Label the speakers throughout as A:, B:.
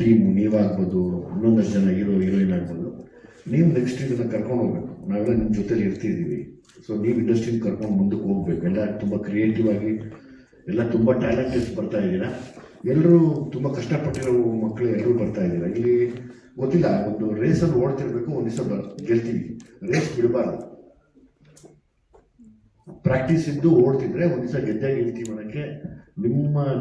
A: Team ನೀವಾಗ್ಬೋದು, ಇನ್ನೊಂದಷ್ಟು ಜನ heroine ಆಗ್ಬೋದು, ನೀವು ನೆಕ್ಸ್ಟ್ ಇದನ್ನು ಕರ್ಕೊಂಡು ಹೋಗ್ಬೇಕು. ನಾವೆಲ್ಲ ನಿಮ್ಮ ಜೊತೆಲಿ ಇರ್ತಿದ್ದೀವಿ. ಸೊ ನೀವು ಇಂಡಸ್ಟ್ರಿನ ಕರ್ಕೊಂಡು ಮುಂದಕ್ಕೆ ಹೋಗ್ಬೇಕು. ಎಲ್ಲ ತುಂಬ ಕ್ರಿಯೇಟಿವ್ ಆಗಿ, ಎಲ್ಲ ತುಂಬ ಟ್ಯಾಲೆಂಟೆಡ್ ಬರ್ತಾ ಇದ್ದೀರಾ. ಎಲ್ಲರೂ ತುಂಬ ಕಷ್ಟಪಟ್ಟಿರೋ ಮಕ್ಕಳು ಎಲ್ಲರೂ ಬರ್ತಾ ಇದ್ದೀರಾ. ಇಲ್ಲಿ ಗೊತ್ತಿಲ್ಲ, ಒಂದು ರೇಸಲ್ಲಿ ಓಡ್ತಿರ್ಬೇಕು, ಒಂದು ದಿವಸ ಗೆಲ್ತೀವಿ. ರೇಸ್ ಬಿಡಬಾರ್ದು, ಪ್ರಾಕ್ಟೀಸ್ ಇದ್ದು ಓಡ್ತಿದ್ರೆ ಒಂದು ದಿವಸ ಗೆದ್ದೇ ಗೆಲ್ತೀವಿ ಅನ್ನೋಕ್ಕೆ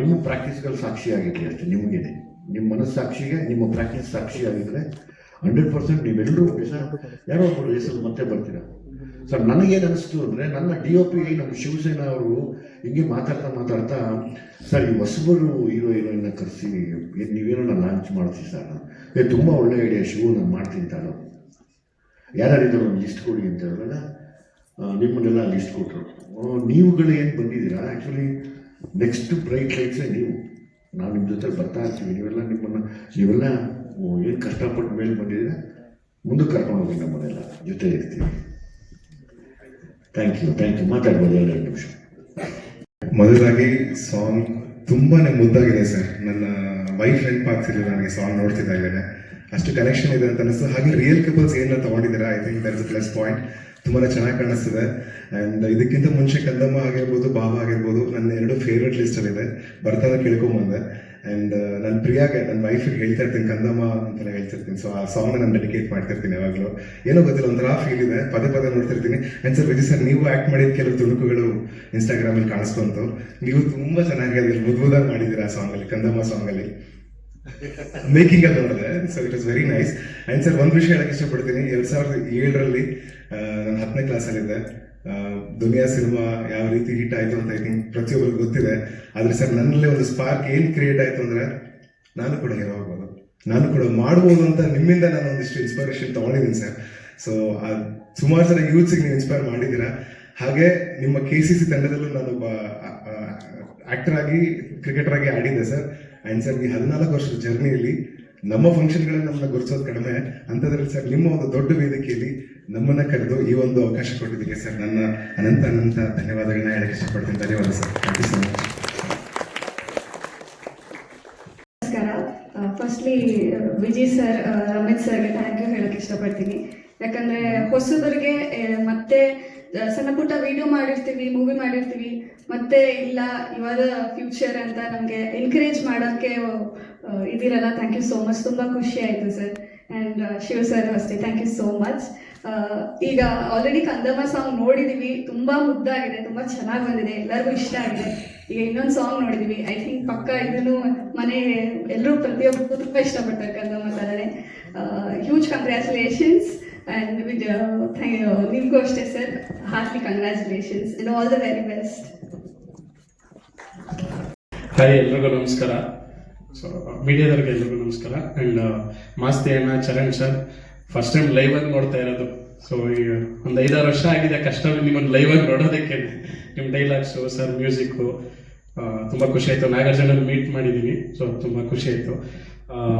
A: ನಿಮ್ಮ ಪ್ರಾಕ್ಟೀಸ್ಗಳು ಸಾಕ್ಷಿಯಾಗಿರಲಿ ಅಷ್ಟೇ. ನಿಮಗೇನೆ ನಿಮ್ಮ ಮನಸ್ಸಾಕ್ಷಿಗೆ ನಿಮ್ಮ ಪ್ರಾಕ್ಟೀಸ್ ಸಾಕ್ಷಿಯಾಗಿದ್ದರೆ 100% ನೀವೆಲ್ಲರೂ ಸರ್ ಯಾರೋ ಒಬ್ಬರು ರೇಸಲ್ಲಿ ಮತ್ತೆ ಬರ್ತೀರಾ. ಸರ್ ನನಗೇನು ಅನಿಸ್ತು ಅಂದರೆ, ನನ್ನ DOP ನಮ್ಮ ಶಿವಸೇನಾ ಅವರು ಹಿಂಗೆ ಮಾತಾಡ್ತಾ ಸರ್ ಈ ಹೊಸಬರು ಹೀರೋಯಿನ್ನ ಕರೆಸಿ ನೀವೇನೋ ನಾನು ಲಾಂಚ್ ಮಾಡ್ತೀವಿ ಸರ್, ತುಂಬ ಒಳ್ಳೆ ಐಡಿಯಾ ಶಿವು, ನಾನು ಮಾಡ್ತೀನಿ ತಾನು, ಯಾರ್ಯಾರಿದ್ರು ಒಂದು ಲಿಸ್ಟ್ ಕೊಡಿ ಅಂತ ಹೇಳಿದಾಗ ನಿಮ್ಮನ್ನೆಲ್ಲ ಲಿಸ್ಟ್ ಕೊಟ್ಟರು. ನೀವುಗಳು ಏನು ಬಂದಿದ್ದೀರಾ, ಆ್ಯಕ್ಚುಲಿ ನೆಕ್ಸ್ಟ್ ಬ್ರೈಟ್ ಲೈಟ್ಸೇ ನೀವು. ನಾವು ನಿಮ್ಮ ಜೊತೆ ಬರ್ತಾ ಇರ್ತೀವಿ. ನೀವೆಲ್ಲ ಏನು ಕಷ್ಟಪಟ್ಟು ಮೇಲೆ ಬಂದಿದ್ದೀರಾ, ಮುಂದಕ್ಕೆ ಕರ್ಕೊಂಡು ಹೋಗಿ ನಮ್ಮನ್ನೆಲ್ಲ ಜೊತೆ ಇರ್ತೀವಿ. Thank you. ಮಾತಾಡ್ಬೋದು 2 ನಿಮಿಷ.
B: ಮೊದಲಾಗಿ ಸಾಂಗ್ ತುಂಬಾ ಮುದ್ದಾಗಿದೆ ಸರ್. ನನ್ನ ವೈಫ್ ನೆನಪಾಗ್ತಿರ್ಲಿಲ್ಲ ನನಗೆ ಸಾಂಗ್ ನೋಡ್ತಿದ್ದ ಇದ್ದೇನೆ, ಅಷ್ಟು ಕನೆಕ್ಷನ್ ಇದೆ ಅಂತ ಅನಿಸ್ತು. ಹಾಗೆ ರಿಯಲ್ ಕಪಲ್ಸ್ ಏನೆಲ್ಲ ತೊಗೊಂಡಿದ್ದೀರಾ, I think that is a plus point. ತುಂಬಾ ಚೆನ್ನಾಗಿ ಕಾಣಿಸ್ತಿದೆ. ಆ್ಯಂಡ್ ಇದಕ್ಕಿಂತ ಮುಂಚೆ ಕಂದಮ್ಮ ಆಗಿರ್ಬೋದು, ಬಾಬಾ ಆಗಿರ್ಬೋದು, ನನ್ನ 2 ಫೇವ್ರೆಟ್ ಲಿಸ್ಟಲ್ಲಿದೆ. ಬರ್ತಾನೆ ಕೇಳ್ಕೊಂಬಂದೆ. ಆ್ಯಂಡ್ ನನ್ನ ಪ್ರಿಯಾಗೆ, ನನ್ನ ವೈಫಿಗೆ ಹೇಳ್ತಾ ಇರ್ತೀನಿ ಕಂದಮ್ಮ ಅಂತೆಲ್ಲ ಹೇಳ್ತಿರ್ತೀನಿ. ಸೊ ಆ ಸಾಂಗ್ನ ನಾನು ಡೆಡಿಕೇಟ್ ಮಾಡ್ತಿರ್ತೀನಿ ಯಾವಾಗಲೂ. ಏನೋ ಗೊತ್ತಿಲ್ಲ, ಒಂಥರ ಫೀಲ್ ಇದೆ, ಪದೇ ನೋಡ್ತಿರ್ತೀನಿ. ಆ್ಯಂಡ್ ಸರ್ ವಿಜಯ್ ಸರ್, ನೀವು ಆ್ಯಕ್ಟ್ ಮಾಡಿದ ಕೆಲವು ತುಣುಕುಗಳು ಇನ್ಸ್ಟಾಗ್ರಾಮಲ್ಲಿ ಕಾಣಿಸ್ಕೊಂತು. ನೀವು ತುಂಬ ಚೆನ್ನಾಗಿ ಅದ್ರಲ್ಲಿ ಮುದ್ಬುದಾಗಿ ಮಾಡಿದ್ದೀರಾ ಆ ಸಾಂಗಲ್ಲಿ, ಕಂದಮ್ಮ ಸಾಂಗಲ್ಲಿ ಮೇಕಿಂಗ್ ಅಲ್ಲಿ ನೋಡಿದೆ. So it was very nice. And sir ಒಂದು ವಿಷಯ ಹೇಳಕ್ಕೆ ಇಷ್ಟಪಡ್ತೀನಿ. 2007ರಲ್ಲಿ ನಾನು 10ನೇ ಕ್ಲಾಸಲ್ಲಿದ್ದೆ. ದುನಿಯಾ ಸಿನಿಮಾ ಯಾವ ರೀತಿ ಹಿಟ್ ಆಯಿತು ಅಂತ ಐ ಥಿಂಕ್ ಪ್ರತಿಯೊಬ್ಬರಿಗೂ ಗೊತ್ತಿದೆ. ಆದರೆ ಸರ್ ನನ್ನಲ್ಲೇ ಒಂದು ಸ್ಪಾರ್ಕ್ ಏನು ಕ್ರಿಯೇಟ್ ಆಯಿತು ಅಂದರೆ, ನಾನು ಕೂಡ ಹೀರೋ ಆಗ್ಬೋದು, ನಾನು ಕೂಡ ಮಾಡ್ಬೋದು ಅಂತ ನಿಮ್ಮಿಂದ ನಾನು ಒಂದಿಷ್ಟು ಇನ್ಸ್ಪಿರೇಷನ್ ತೊಗೊಂಡಿದ್ದೀನಿ ಸರ್. ಸೊ ಸುಮಾರು ಜನ ಯೂತ್ಸಿಗೆ ನೀವು ಇನ್ಸ್ಪೈರ್ ಮಾಡಿದ್ದೀರಾ. ಹಾಗೆ ನಿಮ್ಮ KCC ತಂಡದಲ್ಲೂ ನಾನೊಬ್ಬ ಆ್ಯಕ್ಟರ್ ಆಗಿ, ಕ್ರಿಕೆಟರ್ ಆಗಿ ಆಡಿದ್ದೆ ಸರ್. ಆ್ಯಂಡ್ ಸರ್ ಈ 14 ವರ್ಷದ ಜರ್ನಿಯಲ್ಲಿ ನಮ್ಮ ಫಂಕ್ಷನ್ಗಳಲ್ಲಿ ನಮ್ಮನ್ನ ಗುರುತಿಸೋದು ಕಡಿಮೆ, ಅಂಥದ್ರಲ್ಲಿ ಸರ್ ನಿಮ್ಮ ಒಂದು ದೊಡ್ಡ ವೇದಿಕೆಯಲ್ಲಿ ನಮ್ಮನ್ನ ಕರೆದು ಈ ಒಂದು ಅವಕಾಶ ಕೊಟ್ಟಿದ್ದಕ್ಕೆ ಸರ್ ನನ್ನ ಅನಂತ ಧನ್ಯವಾದಗಳನ್ನ ಹೇಳಕ್ಕೆ ಇಷ್ಟಪಡ್ತೀನಿ. ಧನ್ಯವಾದ sir. Thank you so much.
C: ನಮಸ್ಕಾರ. ಫಸ್ಟ್ಲಿ ವಿಜಯ್ ಸರ್, ರಮೇಶ್ ಸರ್ಗೆ ಥ್ಯಾಂಕ್ ಯು ಹೇಳಕ್ಕೆ ಇಷ್ಟಪಡ್ತೀನಿ. ಯಾಕಂದರೆ ಹೊಸಬರಿಗೆ ಮತ್ತೆ ಸಣ್ಣ ಪುಟ್ಟ ವಿಡಿಯೋ ಮಾಡಿರ್ತೀವಿ, ಮೂವಿ ಮಾಡಿರ್ತೀವಿ, ಮತ್ತೆ ಇಲ್ಲ ಇವಾಗ ಫ್ಯೂಚರ್ ಅಂತ ನಮಗೆ ಎನ್ಕರೇಜ್ ಮಾಡೋಕ್ಕೆ ಇದಿರಲ್ಲ. Thank you so much. ತುಂಬ ಖುಷಿ ಆಯಿತು ಸರ್. ಆ್ಯಂಡ್ ಶಿವ ಸರ್ ಅಷ್ಟೇ, ಥ್ಯಾಂಕ್ ಯು ಸೋ ಮಚ್. ಈಗ ಆಲ್ರೆಡಿ ಕಂದಮ್ಮ ಸಾಂಗ್ ನೋಡಿದ್ದೀವಿ, ತುಂಬ ಮುದ್ದಾಗಿದೆ, ತುಂಬ ಚೆನ್ನಾಗಿ ಬಂದಿದೆ, ಎಲ್ಲರಿಗೂ ಇಷ್ಟ ಆಗಿದೆ. ಈಗ ಇನ್ನೊಂದು ಸಾಂಗ್ ನೋಡಿದ್ದೀವಿ, ಐ ಥಿಂಕ್ ಪಕ್ಕ ಇದನ್ನು ಮನೆ ಎಲ್ಲರೂ ಪ್ರತಿಯೊಬ್ಬರು ತುಂಬ ಇಷ್ಟಪಡ್ತಾರೆ ಕಂದಮ್ಮ ಥರನೇ. Huge congratulations. ಆ್ಯಂಡ್ ನಿಮಗೂ ಅಷ್ಟೇ sir, heartily congratulations and all the very best.
D: Hi, ಎಲ್ರಿಗೂ ನಮಸ್ಕಾರ. ಸೊ ಮೀಡಿಯಾದವ್ರಿಗೆ ಎಲ್ರಿಗೂ ನಮಸ್ಕಾರ. ಆ್ಯಂಡ್ ಮಾಸ್ತಿ ಅಣ್ಣ, Charan sir, first time live ಆಗಿ ನೋಡ್ತಾ ಇರೋದು. ಸೊ ಈಗ ಒಂದು 5-6 ವರ್ಷ ಆಗಿದೆ ಕಷ್ಟ ನಿಮ್ಮನ್ನು ಲೈವ್ ಆಗಿ ನೋಡೋದಕ್ಕೆ. ನಿಮ್ಮ ಡೈಲಾಗ್ಸು ಸರ್, ಮ್ಯೂಸಿಕ್ಕು ತುಂಬ ಖುಷಿ ಆಯಿತು. ನಾಗಾರ್ಜುನ ಮೀಟ್ ಮಾಡಿದ್ದೀನಿ, ಸೊ ತುಂಬ ಖುಷಿ ಆಯಿತು.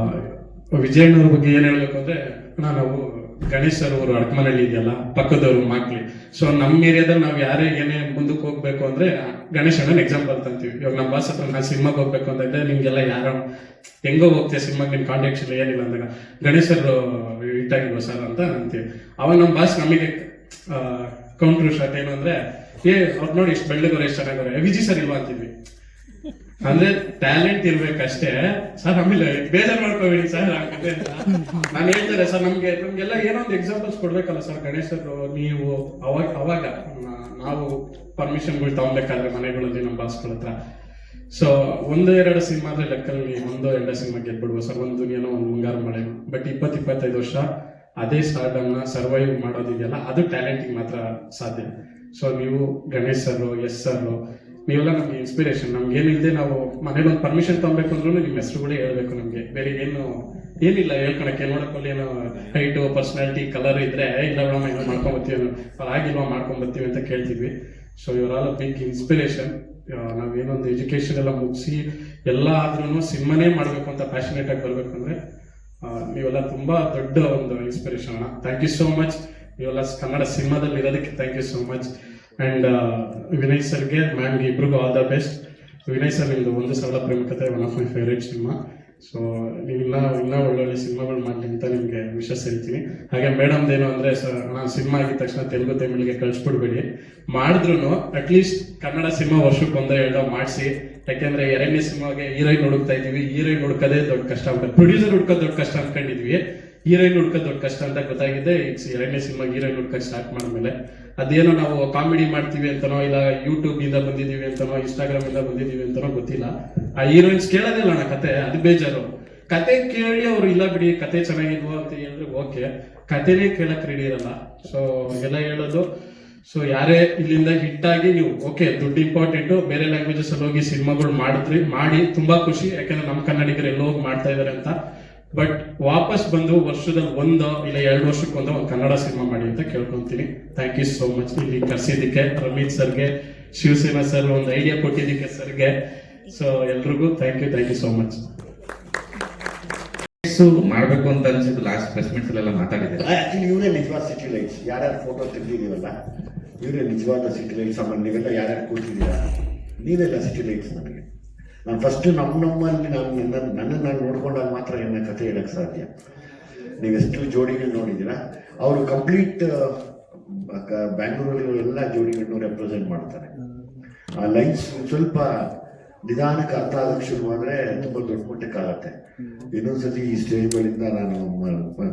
D: ವಿಜಯಣ್ಣವ್ರ ಬಗ್ಗೆ ಏನು ಹೇಳಬೇಕು ಅಂದರೆ, ನಾವು ಗಣೇಶ್ ಸರ್ ಅವರು ಅಡ್ಕಮನಹಳ್ಳಿ ಇದೆಯಲ್ಲ, ಪಕ್ಕದವರು ಮಾಕ್ಲಿ. ಸೊ ನಮ್ಮ ಏರಿಯಾದಲ್ಲಿ ನಾವು ಯಾರೇ ಏನೇ ಮುಂದಕ್ಕೆ ಹೋಗ್ಬೇಕು ಅಂದರೆ ಗಣೇಶ್ ಅಣ್ಣನ ಎಕ್ಸಾಂಪಲ್ ತಂತೀವಿ. ಇವಾಗ ನಮ್ಮ ಬಾಸ್ ಹತ್ರ ನಾನು ಸಿನಿಮಾಗೆ ಹೋಗ್ಬೇಕು ಅಂತಂದರೆ, ನಿಮಗೆಲ್ಲ ಯಾರೋ ಹೆಂಗೋ ಹೋಗ್ತೀವಿ ಸಿನಿಮಾಗೆ, ನಿಮ್ಮ ಕಾಂಟ್ಯಾಕ್ಟ್ಸ್ ಇಲ್ಲ ಏನಿಲ್ಲ ಅಂದಾಗ ಗಣೇಶ್ ಸರ್ ಇಟ್ಟಾಗಿಲ್ವ ಸರ್ ಅಂತ ಅಂತೀವಿ. ಅವಾಗ ನಮ್ಮ ಬಾಸ್ ನಮಗೆ ಕೌಂಟ್ರ್ ಶಾಟ್ ಏನು ಅಂದರೆ, ಅವ್ರು ನೋಡಿ ಇಷ್ಟು ಬೆಳ್ಳಗವ್ರೆ, ಎಷ್ಟು ಚೆನ್ನಾಗವ್ರೆ, ವಿಜಯ್ ಸರ್ ಇಲ್ವಾ ಅಂತಿದ್ವಿ. ಅಂದ್ರೆ ಟ್ಯಾಲೆಂಟ್ ಇರ್ಬೇಕಷ್ಟೇ ಸರ್. ಆಮೇಲೆ ಬೇಜಾರು ಮಾಡ್ಕೋಬೇಡಿ ಸರ್ ಅಂತ ನಾನು ಹೇಳ್ತಾರೆ ಸರ್. ನಮ್ಗೆಲ್ಲ ಏನೋ ಒಂದು ಎಕ್ಸಾಂಪಲ್ಸ್ ಕೊಡ್ಬೇಕಲ್ಲ ಸರ್. ಗಣೇಶ್ ಸರ್ ನೀವು ಅವಾಗ ನಾವು ಪರ್ಮಿಷನ್ಗಳು ತಗೊಬೇಕಾದ್ರೆ ಮನೆಗಳಲ್ಲಿ ನಮ್ಮ ಬಾಸ್ಗಳ ಹತ್ರ. ಸೊ 1-2 ಸಿನಿಮಾದ್ರೆ ಲೆಕ್ಕಲ್ಲಿ 1-2 ಸಿನಿಮಾ ಗೆದ್ಬಿಡ್ಬೋದು ಸರ್. ಒಂದು ದುನಿಯಾನೋ, ಒಂದು ಮುಂಗಾರು ಮಳೆ. ಬಟ್ 20-25 ವರ್ಷ ಅದೇ ಸ್ಟಾರ್ಡಮ್ನ ಸರ್ವೈವ್ ಮಾಡೋದಿದೆಯಲ್ಲ, ಅದು ಟ್ಯಾಲೆಂಟಿಗೆ ಮಾತ್ರ ಸಾಧ್ಯ. ಸೊ ನೀವು ಗಣೇಶ್ ಸರ್, ಎಸ್ ಸರ್, ನೀವೆಲ್ಲ ನಮಗೆ ಇನ್ಸ್ಪಿರೇಷನ್. ನಮ್ಗೆ ಏನಿಲ್ಲದೆ ನಾವು ಮನೇಲಿ ಒಂದು ಪರ್ಮಿಷನ್ ತಗೊಬೇಕು ಅಂದ್ರೂ ನಿಮ್ಮ ಹೆಸರುಗಳೇ ಹೇಳ್ಬೇಕು ನಮಗೆ. ಬೇರೆ ಏನಿಲ್ಲ ಹೇಳ್ಕೊಳಕ್ಕೆ. ನೋಡೋಕ್ಕಲ್ಲಿ ಏನೋ ಹೈಟು, ಪರ್ಸನಾಲಿಟಿ, ಕಲರ್ ಇದ್ರೆ ಇಲ್ಲ ಮೇಡಮ್ ಏನೋ ಮಾಡ್ಕೊಂಬರ್ತೀವಿ, ಆಗಿಲ್ವಾ ಮಾಡ್ಕೊಂಬರ್ತೀವಿ ಅಂತ ಕೇಳ್ತೀವಿ. ಸೊ ಇವರ್ ಆಲ್ ಅ ಬಿಗ್ ಇನ್ಸ್ಪಿರೇಷನ್. ನಾವೇನೊಂದು ಎಜುಕೇಶನ್ ಎಲ್ಲ ಮುಗಿಸಿ ಎಲ್ಲ ಆದ್ರೂ ಸಿನಿಮಾನೇ ಮಾಡಬೇಕು ಅಂತ ಪ್ಯಾಷನೇಟ್ ಆಗಿ ಬರ್ಬೇಕಂದ್ರೆ ನೀವೆಲ್ಲ ತುಂಬ ದೊಡ್ಡ ಒಂದು inspiration. Thank you so much. ನೀವೆಲ್ಲ ಕನ್ನಡ ಸಿನಿಮಾದಲ್ಲಿ ಇರೋದಕ್ಕೆ thank you so much. And Vinay ಸರ್ಗೆ, ಮ್ಯಾಮ್ಗೆ, ಇಬ್ರಿಗೂ all the best. Vinay sir ನಿಮ್ಮದು 1 Sarala Premakathe one of my favourite cinema. So ನೀವು ಇನ್ನೂ ಒಳ್ಳೊಳ್ಳೆ ಸಿನಿಮಾಗಳು ಮಾಡಲಿ ಅಂತ ನಿಮಗೆ ವಿಶ್ವಾಸ ಹೇಳ್ತೀನಿ. ಹಾಗೆ ಮೇಡಮ್ದೇನು ಅಂದರೆ ನಾನು ಸಿನಿಮಾ ಆಗಿದ ತಕ್ಷಣ ತೆಲುಗು ತಮಿಳಿಗೆ ಕಳಿಸ್ಬಿಡ್ಬೇಡಿ, ಮಾಡಿದ್ರು ಅಟ್ಲೀಸ್ಟ್ ಕನ್ನಡ ಸಿನಿಮಾ ವರ್ಷಕ್ಕೆ ಒಂದೋ ಎರಡೋ ಮಾಡಿಸಿ. ಯಾಕೆಂದ್ರೆ 2ನೇ ಸಿನಿಮಾಗೆ ಹೀರೋಯಿನ್ ಹುಡುಕ್ತಾ ಇದೀವಿ, ಹೀರೋಯಿನ್ ಹುಡುಕೋದೇ ದೊಡ್ಡ ಕಷ್ಟ ಆಗ್ಬಿಟ್ಟು, ಪ್ರೊಡ್ಯೂಸರ್ ಹುಡ್ಕೋದು ದೊಡ್ಡ ಕಷ್ಟ ಅನ್ಕೊಂಡಿದ್ವಿ, ಹೀರೋಯಿನ್ ಹುಡ್ಕೋದು ದೊಡ್ಡ ಕಷ್ಟ ಅಂತ ಗೊತ್ತಾಗಿದೆ. 2ನೇ ಸಿನಿಮಾಗೆ ಹೀರೋಯಿನ್ ಹುಡ್ಕೋಕೆ ಸ್ಟಾರ್ಟ್ ಮಾಡಿದ್ಮೇಲೆ ಅದೇನೋ ನಾವು ಕಾಮಿಡಿ ಮಾಡ್ತೀವಿ ಅಂತನೋ, ಇಲ್ಲ ಯೂಟ್ಯೂಬ್ ಇಂದ ಬಂದಿದೀವಿ ಅಂತನೋ, ಇನ್ಸ್ಟಾಗ್ರಾಮ್ ಇಂದ ಬಂದಿದೀವಿ ಅಂತನೋ ಗೊತ್ತಿಲ್ಲ, ಆ ಹೀರೋಯಿನ್ಸ್ ಕೇಳೋದಿಲ್ಲ ಅಣ್ಣ ಕತೆ, ಅದು ಬೇಜಾರು. ಕತೆ ಕೇಳಿ ಅವ್ರು ಇಲ್ಲ ಬಿಡಿ ಕತೆ ಚೆನ್ನಾಗಿದ್ವು ಅಂತ ಹೇಳಿದ್ರೆ ಓಕೆ, ಕತೆನೇ ಕೇಳಕ್ ರೆಡಿ ಇರಲ್ಲ. ಸೊ ಎಲ್ಲ ಹೇಳೋದು, ಸೊ ಯಾರೇ ಇಲ್ಲಿಂದ ಹಿಟ್ ಆಗಿ ನೀವು ಓಕೆ ದುಡ್ಡು ಇಂಪಾರ್ಟೆಂಟು, ಬೇರೆ ಲ್ಯಾಂಗ್ವೇಜಸ್ ಅಲ್ಲಿ ಹೋಗಿ ಸಿನಿಮಾಗಳು ಮಾಡಿ ತುಂಬಾ ಖುಷಿ, ಯಾಕಂದ್ರೆ ನಮ್ಮ ಕನ್ನಡಿಗರು ಎಲ್ಲೋ ಹೋಗಿ ಮಾಡ್ತಾ ಇದಾರೆ ಅಂತ. ಬಟ್ ವಾಪಸ್ ಬಂದು ವರ್ಷದಲ್ಲಿ 1 ಇಲ್ಲ 2 ವರ್ಷಕ್ಕೊಂದು ಒಂದು ಕನ್ನಡ ಸಿನಿಮಾ ಮಾಡಿ ಅಂತ ಕೇಳ್ಕೊಂತೀನಿ. ಥ್ಯಾಂಕ್ ಯು ಸೋ ಮಚ್ ಇಲ್ಲಿ ಕರ್ಸಿದ್ದಕ್ಕೆ, ರಮೀತ್ ಸರ್ಗೆ, ಶಿವಸೇನಾ ಸರ್ ಒಂದು ಐಡಿಯಾ ಕೊಟ್ಟಿದ್ದಕ್ಕೆ ಸರ್ಗೆ. ಸೊ ಎಲ್ರಿಗೂ ಥ್ಯಾಂಕ್ ಯು ಸೋ ಮಚ್.
E: ಮಾಡ್ಬೇಕು ಅಂತ ಅನ್ಸಿದ್ದು ಲಾಸ್ಟ್ ಪ್ರೆಸ್ ಮೀಟ್ಸ್ ಅಲ್ಲೆಲ್ಲ ಮಾತಾಡಿದ್ದಾರೆ.
A: ಆಕ್ಚುಲಿ ಇವರೇ ನಿಜವಾದ ಸಿಟಿ ಲೈಟ್ಸ್, ಯಾರ್ಯಾರು ಫೋಟೋ ತೆಗ್ದಿದೀವಲ್ಲ ಇವರೇ ನಿಜವಾದ ಸಿಟಿ ಲೈಟ್ಸ್. ಆಮೇಲೆ ನೀವೆಲ್ಲ ಯಾರ್ಯಾರು ಕೂತಿದ್ದೀರಾ, ನೀವೆಲ್ಲ ಸಿಟಿ ಲೈಟ್ಸ್. ನನಗೆ ನಾನು ಫಸ್ಟ್ ನಮ್ಮಲ್ಲಿ ನಾನು ನೋಡ್ಕೊಂಡಾಗ ಮಾತ್ರ ಏನ ಕಥೆ ಹೇಳಕ್ ಸಾಧ್ಯ. ನೀವೆಷ್ಟು ಜೋಡಿಗಳು ನೋಡಿದ್ದೀರಾ, ಅವರು ಕಂಪ್ಲೀಟ್ ಬ್ಯಾಂಗ್ಳೂರಲ್ಲಿ ಎಲ್ಲ ಜೋಡಿಗಳನ್ನು ರೆಪ್ರೆಸೆಂಟ್ ಮಾಡ್ತಾರೆ. ಆ ಲೈನ್ಸ್ ಸ್ವಲ್ಪ ನಿಧಾನಕ್ಕೆ ಅರ್ಥ ಆಗಕ್ಕೆ ಶುರುವಾದರೆ ತುಂಬ ದೊಡ್ಡ ಮಟ್ಟಕ್ಕೆ ಆಗುತ್ತೆ. ಇನ್ನೊಂದ್ಸತಿ ಈ ಸ್ಟೇಜ್ಗಳಿಂದ ನಾನು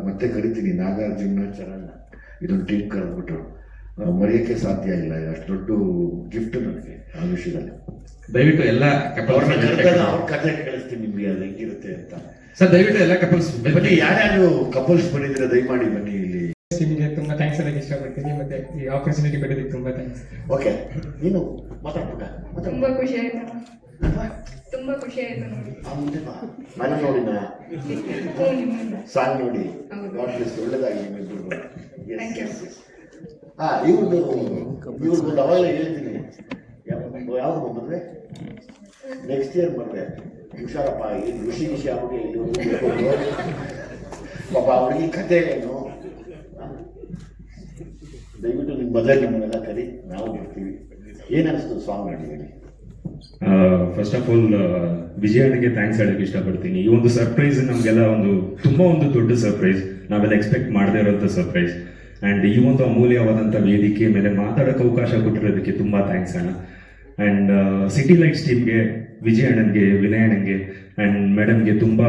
A: ಮತ್ತೆ ಕರಿತೀನಿ ನಾಗಾರ್ಜುನ ಚರಣ್, ಇದೊಂದು ಟೀಮ್ ಕರೆದ್ಬಿಟ್ಟು ಮರೆಯೋಕ್ಕೆ ಸಾಧ್ಯ ಇಲ್ಲ. ಅಷ್ಟು ದೊಡ್ಡ ಗಿಫ್ಟ್ ನನಗೆ ಆ ವಿಷಯದಲ್ಲಿ.
E: ದಯವಿಟ್ಟು ಎಲ್ಲ
A: ಅವ್ರ ಕಥೆ ಕಳಿಸ್ತೀನಿ ನಿಮ್ಗೆ ಅದು ಹೆಂಗಿರುತ್ತೆ ಅಂತ.
E: ಸರ್ ದಯವಿಟ್ಟು ಎಲ್ಲ ಕಪಲ್ಸ್
A: ಬನ್ನಿ, ಯಾರ್ಯಾರು ಕಪಲ್ಸ್ ಬಂದಿದ್ರೆ ದಯಮಾಡಿ ಬನ್ನಿ ಇಲ್ಲಿ.
F: ನಿಮಗೆ ತುಂಬಾ ಥ್ಯಾಂಕ್ಸ್ ಹೇಳಕ್ಕೆ ಇಷ್ಟಪಡ್ತೀನಿ, ಮತ್ತೆ ಈ ಆಪರ್ಚುನಿಟಿ ಕೊಡೋದಕ್ಕೆ ತುಂಬಾ ಥ್ಯಾಂಕ್ಸ್.
A: ಓಕೆ, ನೀನು ಮಾತಾಡ್ಬೇಕ?
C: ತುಂಬಾ ಖುಷಿ ಆಯ್ತು, ತುಂಬಾ ಖುಷಿ ಆಯ್ತು ನೋಡಿ.
A: ನಾನು ನೋಡಿನ
C: ನಿಮ್ಮಿಂದ.
A: ಸಾಂಗ್ ನೋಡಿ
C: ಹೌದು.
A: ಗಾಡ್ ಬ್ಲೆಸ್, ಒಳ್ಳೇದಾಗಿ ನಿಮ್ಮಿಬ್ರು.
C: Thank you.
A: ಇವ್ರದ್ದು ಅವಾಗ ಹೇಳ್ತೀನಿ, ಯಾವ್ದು ಮದುವೆ ನೆಕ್ಸ್ಟ್ ಇಯರ್ ಮದುವೆ. ಹುಷಾರಪ್ಪ, ಈ ಋಷಿ ಆಗ್ಬಿಟ್ಟು ಪಾಪ ಅವ್ರಿಗೆ ಕತೆ ಏನು. ದಯವಿಟ್ಟು ನಿಮ್ಮ ಮದುವೆ ನಮ್ಮನ್ನೆಲ್ಲ ಕರಿ, ನಾವು ಬರ್ತೀವಿ. ಏನಿಸ್ತು ಸಾಂಗ್ ನೋಡಿ ಹೇಳಿ.
G: ಫಸ್ಟ್ ಆಫ್ ಆಲ್ ವಿಜಯನಿಗೆ ಥ್ಯಾಂಕ್ಸ್ ಹೇಳಕ್ಕೆ ಇಷ್ಟಪಡ್ತೀನಿ. ಈ ಒಂದು ಸರ್ಪ್ರೈಸ್ ನಮಗೆಲ್ಲ ಒಂದು ದೊಡ್ಡ ಸರ್ಪ್ರೈಸ್, ನಾವೆಲ್ಲ ಎಕ್ಸ್ಪೆಕ್ಟ್ ಮಾಡದೇ ಇರೋಂಥ ಸರ್ಪ್ರೈಸ್. ಆ್ಯಂಡ್ ಈ ಒಂದು ಅಮೂಲ್ಯವಾದಂಥ ವೇದಿಕೆ ಮೇಲೆ ಮಾತಾಡೋಕ್ಕೆ ಅವಕಾಶ ಕೊಟ್ಟಿರೋದಕ್ಕೆ ತುಂಬ ಥ್ಯಾಂಕ್ಸ್ ಅಣ್ಣ. ಆ್ಯಂಡ್ ಸಿಟಿ ಲೈಟ್ಸ್ ಟೀಮ್ಗೆ, ವಿಜಯ್ ಅಣ್ಣನಿಗೆ, ವಿನಯ್ ಅಣ್ಣನಿಗೆ ಆ್ಯಂಡ್ ಮೇಡಮ್ಗೆ ತುಂಬ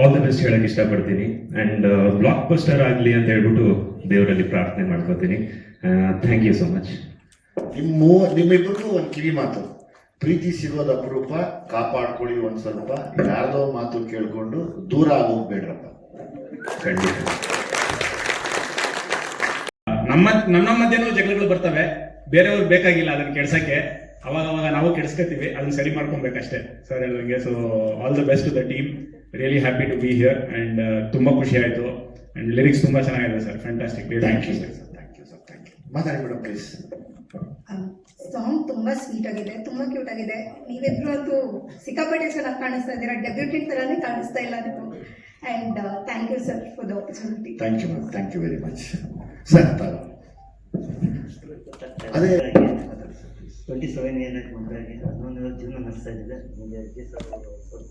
G: ಆಲ್ ದ ಬೆಸ್ಟ್ ಹೇಳಕ್ಕೆ ಇಷ್ಟಪಡ್ತೀನಿ. ಆ್ಯಂಡ್ ಬ್ಲಾಕ್ ಬಸ್ಟರ್ ಆಗಲಿ ಅಂತ ಹೇಳ್ಬಿಟ್ಟು ದೇವರಲ್ಲಿ ಪ್ರಾರ್ಥನೆ ಮಾಡ್ಕೋತೀನಿ. Thank you so much.
A: ನಿಮ್ಮಿಬ್ಬರಿಗೂ ಒಂದು ಕಿವಿ ಮಾತು, ಪ್ರೀತಿ ಸಿಗೋದು ಅಪರೂಪ, ಕಾಪಾಡ್ಕೊಳ್ಳಿ ಒಂದು ಸ್ವಲ್ಪ. ಯಾರ್ದೋ ಮಾತು ಕೇಳ್ಕೊಂಡು ದೂರ ಆಗೋಗ್ಬೇಡ್ರಪ್ಪ.
G: ಖಂಡಿತ.
F: ನಮ್ಮ ಮಧ್ಯನೂ ಜಗಳಗಳು ಬರ್ತವೆ, ಬೇರೆಯವ್ರು ಬೇಕಾಗಿಲ್ಲ ಅದನ್ನ ಕೆಡ್ಸಕ್ಕೆ. ಅವಾಗ ನಾವು ಕೆಡಿಸ್ಕೊತೀವಿ, ಅದನ್ನ ಸರಿ ಮಾಡ್ಕೊಬೇಕಷ್ಟೇ ಸರ್ ಹೇಳ್ದಂಗೆ. So all the best to the team, really happy to be here. And ತುಂಬಾ ಖುಷಿ ಆಯ್ತು. ಅಂಡ್ ಲಿರಿಕ್ಸ್ ತುಂಬಾ ಚೆನ್ನಾಗಿದೆ sir, fantastic.
A: Thank you sir, thank you sir, thank you. ಮಾತಾಡಿ ಮೇಡಮ್ ಪ್ಲೀಸ್.
H: ಸಾಂಗ್ ತುಂಬಾ ಸ್ವೀಟ್ ಆಗಿದೆ, ತುಂಬಾ ಕ್ಯೂಟ್ ಆಗಿದೆ. ನೀವಿಬ್ರು ಅಂತೂ ಸಿಕ್ಕಾಪಟ್ಟೆ ಚೆನ್ನಾಗಿ ಕಾಣಿಸ್ತಾ ಇದ್ದೀರಾ, ಡೆಬ್ಯೂಟೆಡ್ ತರಾನೇ ಕಾಣಿಸ್ತಾ ಇಲ್ಲ ನೀವು. And thank you sir for the opportunity.
A: Thank you ma'am, thank you very much sir. ಅದೇ
I: 27 ಇಯರ್ ಮದುವೆಗೆ 11 ಜೀವನ ನಡೆಸ್ತಾ ಇದ್ದೆ. ನಿಮಗೆ ಸ್ವಲ್ಪ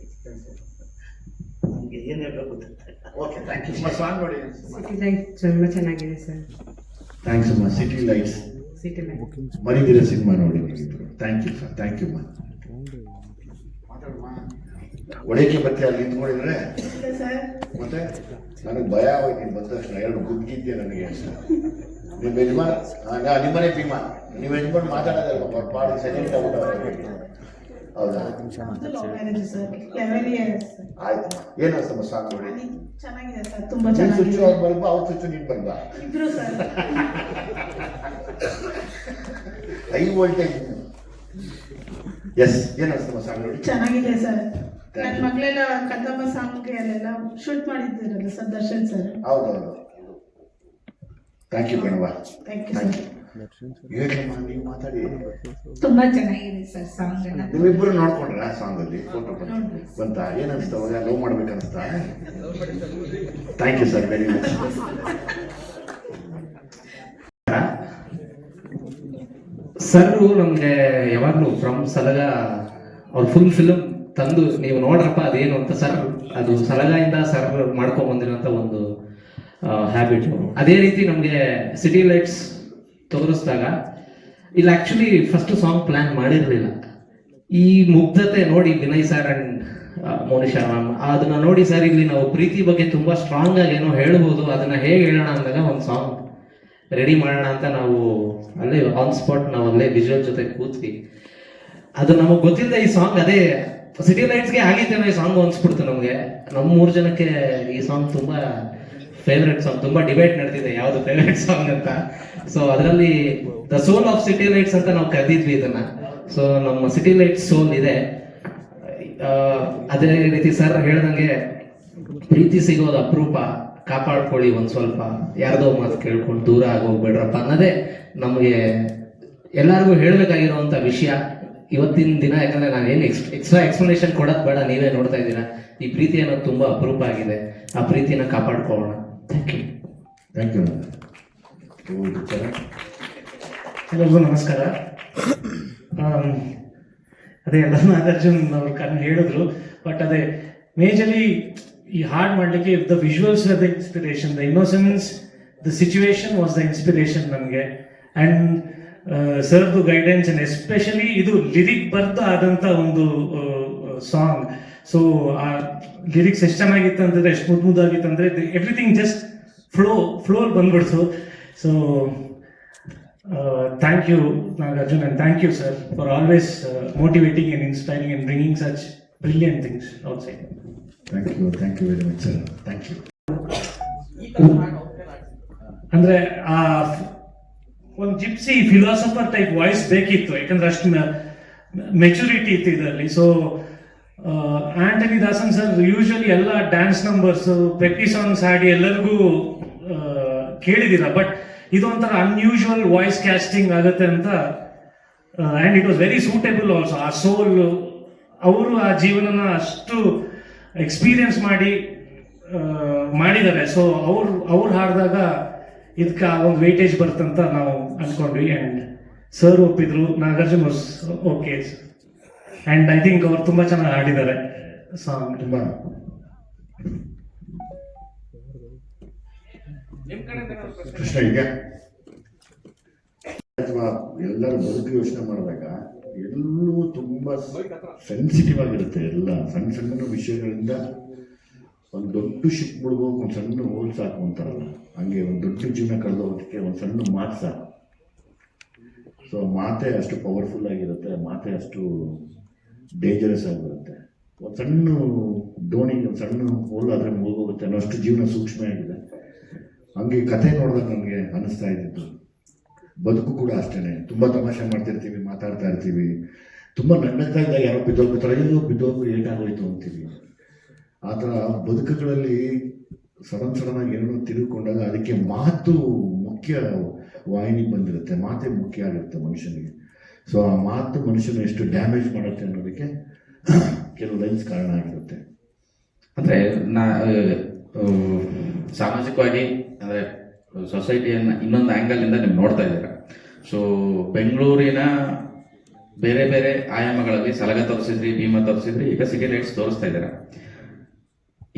I: ಎಕ್ಸ್ಪೀರಿಯನ್ಸ್ ನಮಗೆ ಏನು ಹೇಳಬೇಕು ಗೊತ್ತಾಗ್ತಾ.
A: Okay, thank you. ಸಾಂಗ್ ನೋಡಿ.
J: ಸಿಟಿ ಲೈಟ್ ತುಂಬ ಚೆನ್ನಾಗಿದೆ ಸರ್.
A: ಥ್ಯಾಂಕ್ಸ್ ಅಮ್ಮ. ಸಿಟಿ ಲೈಟ್ಸ್,
J: ಸಿಟಿ ಲೈಟ್
A: ಮರಿದಿರೋ ಸಿನಿಮಾ ನೋಡಿ ನಿಮ್ಮಿಬ್ರು. Thank you sir, thank you ಮಾ. ಒಳಕ್ಕೆ ಬತ್ತೆ ಅಲ್ಲಿ ನಿಂತ್ಕೊಂಡಿದ್ರೆ
H: ಸರ್
A: ಮತ್ತೆ ನನಗೆ ಭಯ ಆಗೋಯ್ತು. ನೀನು ಬಂದ ತಕ್ಷಣ 2 ಗುದ್ದಿದ್ದೆ ನನಗೆ ಅಂತ. ನಿಮ್ಮ ಯಜಮಾನ ನಿಮ್ಮನೆ ಭೀಮಾ, ನೀವು ಯಜಮಾನ್ ಮಾತಾಡೋದಲ್ಲ ಪಾಡಿ ಸೆಕೆಂಡ್ ಆಗ್ಬಿಟ್ಟು. ಹೌದಾ? ಆಯ್ತು. ಏನು ಅನ್ಸ್ತಮ್ಮ ಸಾಂಗ್ ನೋಡಿ?
H: ಚೆನ್ನಾಗಿದೆ ಸರ್, ತುಂಬಾ
A: ನೀನು
H: ಚೆನ್ನಾಗಿದೆ.
A: ಸ್ವಿಚ್ ಅವ್ರು ಬಲ್ಬ, ಅವ್ರು ಸ್ವಿಚ್ ನೀನು ಬಲ್ಬ.
H: ಇಬ್ರು ಸರ್
A: ಹೈ ವೋಲ್ಟೇಜ್. ಎಸ್, ಏನು ಅನ್ಸ್ತಮ್ಮ ಸಾಂಗ್ ನೋಡಿ?
H: ಚೆನ್ನಾಗಿದೆ ಸರ್. ನನ್ನ ಮಗಳೆಲ್ಲ ಕದಂಬ ಸಾಂಗ್ಗೆ ಅಲ್ಲೆಲ್ಲ ಶೂಟ್ ಮಾಡಿದ್ದೀರಲ್ಲ ಸರ್, ದರ್ಶನ್ ಸರ್.
A: ಹೌದೌದು. ಥ್ಯಾಂಕ್ ಯು ಕಣವ.
H: Thank you
A: thank
H: sir.
A: You. ಹೇಳಮ್ಮ, ನೀವು ಮಾತಾಡಿ.
J: ತುಂಬಾ ಚೆನ್ನಾಗಿದೆ ಸರ್ ಸಾಂಗ್.
A: ನೀವಿಬ್ಬರು ನೋಡ್ಕೊಂಡ್ರ ಸಾಂಗ್ ಅಲ್ಲಿ ಫೋಟೋ ಬಂತ? ಏನ್ ಅನ್ಸ್ತಾ? ಅವಾಗ ಲವ್ ಮಾಡ್ಬೇಕನ್ಸ್ತಾ? Thank you sir, very much.
E: Sir ನಮ್ಗೆ ಯಾವಾಗ್ಲೂ ಫ್ರಮ್ ಸಲಗ ಅವ್ರ ಫುಲ್ ಫಿಲಮ್ ತಂದು ನೀವು ನೋಡ್ರಪ್ಪ ಅದೇನು ಅಂತ ಸರ್, ಅದು ಸಲಗಾಯಿಂದ ಸರ್ ಮಾಡ್ಕೊಂಡ್ ಬಂದಿರೋಂಥ ಒಂದು ಹ್ಯಾಬಿಟ್. ಅದೇ ರೀತಿ ನಮಗೆ ಸಿಟಿ ಲೈಟ್ಸ್ ತೋರಿಸಿದಾಗ ಇಲ್ಲಿ ಆಕ್ಚುಲಿ ಫಸ್ಟ್ ಸಾಂಗ್ ಪ್ಲಾನ್ ಮಾಡಿರಲಿಲ್ಲ. ಈ ಮುಗ್ಧತೆ ನೋಡಿ Vinay sir and Monisha ma'am ಅದನ್ನ ನೋಡಿ ಸರ್ ಇಲ್ಲಿ ನಾವು ಪ್ರೀತಿ ಬಗ್ಗೆ ತುಂಬಾ ಸ್ಟ್ರಾಂಗ್ ಆಗಿ ಏನೋ ಹೇಳ್ಬೋದು, ಅದನ್ನ ಹೇಗೆ ಹೇಳೋಣ ಅಂದಾಗ ಒಂದು ಸಾಂಗ್ ರೆಡಿ ಮಾಡೋಣ ಅಂತ ನಾವು ಅಲ್ಲೇ ಆನ್ ಸ್ಪಾಟ್ ನಾವು ಅಲ್ಲೇ ವಿಜುವಲ್ ಜೊತೆ ಕೂತ್ವಿ. ಅದು ನಮಗೆ ಗೊತ್ತಿಲ್ಲದೆ ಈ ಸಾಂಗ್ ಅದೇ ಸಿಟಿ ಲೈಟ್ಸ್ಗೆ ಆಗಿತ್ತೇನೋ ಈ ಸಾಂಗ್ ಅನ್ಸ್ಬಿಡ್ತು ನಮಗೆ. ನಮ್ಮ 3 ಜನಕ್ಕೆ ಈ ಸಾಂಗ್ ತುಂಬಾ ಫೇವ್ರೆಟ್ ಸಾಂಗ್. ತುಂಬಾ ಡಿಬೇಟ್ ನಡೆದಿದೆ ಯಾವ್ದು ಫೇವ್ರೆಟ್ ಸಾಂಗ್ ಅಂತ. ಸೊ ಅದರಲ್ಲಿ the soul of city lights ಅಂತ ನಾವು ಕರೆದಿದ್ವಿ ಇದನ್ನ. ಸೊ ನಮ್ಮ ಸಿಟಿ ಲೈಟ್ಸ್ ಸೋಲ್ ಇದೆ. ಅದೇ ರೀತಿ ಸರ್ ಹೇಳ್ದಂಗೆ ಪ್ರೀತಿ ಸಿಗೋದು ಅಪರೂಪ, ಕಾಪಾಡ್ಕೊಳ್ಳಿ ಒಂದ್ ಸ್ವಲ್ಪ, ಯಾರ್ದೋ ಮಾತು ಕೇಳ್ಕೊಂಡು ದೂರ ಆಗೋಗ್ಬೇಡ್ರಪ್ಪ ಅನ್ನೋದೇ ನಮಗೆ ಎಲ್ಲರಿಗೂ ಹೇಳ್ಬೇಕಾಗಿರುವಂತ ವಿಷಯ ಇವತ್ತಿನ ದಿನ. ಯಾಕಂದ್ರೆ ನಾವೇನು ಎಕ್ಸ್ಟ್ರಾ ಎಕ್ಸ್ಪ್ಲನೇಷನ್ ಕೊಡೋದು ಬೇಡ, ನೀವೇ ನೋಡ್ತಾ ಇದ್ದೀರಾ. ಈ ಪ್ರೀತಿ ಅನ್ನೋದು ತುಂಬಾ ಅಪರೂಪ ಆಗಿದೆ, ಆ ಪ್ರೀತಿನ ಕಾಪಾಡ್ಕೊಳ್ಳೋಣ. Thank you.
A: Thank you.
K: ಎಲ್ಲರಿಗೂ ನಮಸ್ಕಾರ. ಅದೇ ಎಲ್ಲ ನಾಗಾರ್ಜುನ್ ಅವ್ರು ಹೇಳಿದ್ರು, ಬಟ್ ಅದೇ ಮೇಜರ್ಲಿ ಈ ಹಾಡ್ ಮಾಡ್ಲಿಕ್ಕೆ the visuals the inspiration, the innocence, the situation was the inspiration ನನಗೆ. ಅಂಡ್ ಸರ್ದು ಗೈಡೆನ್ಸ್ ಅಂಡ್ ಎಸ್ಪೆಷಲಿ ಇದು ಲಿರಿಕ್ ಬರ್ದು ಆದಂತ ಒಂದು ಸಾಂಗ್. ಸೊ ಆ ಲಿರಿಕ್ಸ್ ಎಷ್ಟು ಚೆನ್ನಾಗಿತ್ತು ಅಂತಂದ್ರೆ, ಎಷ್ಟು ಮುದ್ದಾಗಿತ್ತು ಅಂದ್ರೆ ಎವ್ರಿಥಿಂಗ್ ಜಸ್ಟ್ ಫ್ಲೋ ಬಂದ್ಬಿಡ್ತು. So thank you Nagarjun, and thank you sir for always motivating and inspiring and bringing such brilliant things outside.
A: Thank you very much sir. Thank you.
K: ಅಂದ್ರೆ ಆ ಒಂದು ಜಿಪ್ಸಿ ಫಿಲಾಸಫರ್ ಟೈಪ್ ವಾಯ್ಸ್ ಬೇಕಿತ್ತು, ಯಾಕಂದ್ರೆ ಅಷ್ಟು maturity ಇತ್ತು ಇದರಲ್ಲಿ. So Antony Dasan sir usually ಎಲ್ಲ dance numbers, peppy songs ಹಾಡಿ ಎಲ್ಲರಿಗೂ ಕೇಳಿದ್ದೀರಾ, ಬಟ್ ಇದೊಂಥರ ಅನ್ಯೂಶುವಲ್ ವಾಯ್ಸ್ ಕ್ಯಾಸ್ಟಿಂಗ್ ಆಗುತ್ತೆ ಅಂತ. And it was very suitable also. ಆ ಸೋಲ್ ಅವರು ಆ ಜೀವನನ ಅಷ್ಟು ಎಕ್ಸ್ಪೀರಿಯನ್ಸ್ ಮಾಡಿದ್ದಾರೆ. ಸೊ ಅವ್ರು ಹಾಡಿದಾಗ ಇದಕ್ಕೆ ಆ ಒಂದು ವೇಟೇಜ್ ಬರ್ತಂತ ನಾವು ಅನ್ಕೊಂಡ್ವಿ. ಆ್ಯಂಡ್ ಸರ್ ಒಪ್ಪಿದ್ರು, Nagarjun was okay. And I think ಅವ್ರು ತುಂಬ ಚೆನ್ನಾಗಿ ಹಾಡಿದ್ದಾರೆ ಸಾಂಗ್.
A: ತುಂಬ ಕೃಷ್ಣ ಈಗ ಅಥವಾ ಎಲ್ಲರೂ ಬದುಕು ಯೋಚನೆ ಮಾಡಿದಾಗ ಎಲ್ಲೂ ತುಂಬಾ ಸೆನ್ಸಿಟಿವ್ ಆಗಿರುತ್ತೆ. ಎಲ್ಲ ಸಣ್ಣ ಸಣ್ಣ ವಿಷಯಗಳಿಂದ ಒಂದು ದೊಡ್ಡ ಶಿಪ್ ಮುಳುಗೋಕೆ ಒಂದು ಸಣ್ಣ ಹೋಲ್ ಸಾಕು ಅಂತಾರಲ್ಲ, ಹಂಗೆ ಒಂದು ದೊಡ್ಡ ಜೀವನ ಕಳೆದೋಗೋದಕ್ಕೆ ಒಂದು ಸಣ್ಣ ಮಾತು ಸಾಕು. ಸೊ ಮಾತೇ ಅಷ್ಟು ಪವರ್ಫುಲ್ ಆಗಿರುತ್ತೆ, ಮಾತೇ ಅಷ್ಟು ಡೇಂಜರಸ್ ಆಗಿರುತ್ತೆ. ಒಂದು ಸಣ್ಣ ದೋಣಿಗೆ ಒಂದು ಸಣ್ಣ ಹೋಲ್ ಆದರೆ ಮುಳುಗೋಗುತ್ತೆ ಅನ್ನೋ ಅಷ್ಟು ಜೀವನ ಸೂಕ್ಷ್ಮ ಆಗಿದೆ. ಹಂಗೆ ಕತೆ ನೋಡಿದಾಗ ನಮಗೆ ಅನ್ನಿಸ್ತಾ ಇದ್ದಿದ್ದು ಬದುಕು ಕೂಡ ಅಷ್ಟೇ. ತುಂಬ ತಮಾಷೆ ಮಾಡ್ತಿರ್ತೀವಿ, ಮಾತಾಡ್ತಾ ಇರ್ತೀವಿ, ತುಂಬ ನಗ್ನಗ್ತಾ ಇದ್ದಾಗ ಯಾರೋ ಬಿದ್ದೋಗ್ಬಿಡ್ತಾರೆ, ಬಿದ್ದೋಗು ಏಟಾಗೋಯ್ತು ಅಂತೀವಿ. ಆ ಥರ ಬದುಕುಗಳಲ್ಲಿ ಸಡನ್ ಆಗಿ ಏನೋ ತಿರುಗಿಕೊಂಡಾಗ ಅದಕ್ಕೆ ಮಾತು ಮುಖ್ಯ ವಾಹಿನಿಗೆ ಬಂದಿರುತ್ತೆ. ಮಾತೇ ಮುಖ್ಯ ಆಗಿರುತ್ತೆ ಮನುಷ್ಯನಿಗೆ. ಸೊ ಆ ಮಾತು ಮನುಷ್ಯನ ಎಷ್ಟು ಡ್ಯಾಮೇಜ್ ಮಾಡುತ್ತೆ ಅನ್ನೋದಕ್ಕೆ ಕೆಲವು ಲೈನ್ಸ್ ಕಾರಣ ಆಗಿರುತ್ತೆ.
E: ಅಂದರೆ ಸಾಮಾಜಿಕವಾಗಿ ಅಂದರೆ ಸೊಸೈಟಿಯನ್ನು ಇನ್ನೊಂದು ಆ್ಯಂಗಲಿಂದ ನೀವು ನೋಡ್ತಾ ಇದ್ದೀರಾ. ಸೊ ಬೆಂಗಳೂರಿನ ಬೇರೆ ಬೇರೆ ಆಯಾಮಗಳಲ್ಲಿ ಸಲಗ ತೋರಿಸಿದ್ರಿ, ಭೀಮ ತೋರಿಸಿದ್ರಿ, ಈಗ ಸಿಟಿ ಲೈಟ್ಸ್ ತೋರಿಸ್ತಾ ಇದ್ದೀರಾ.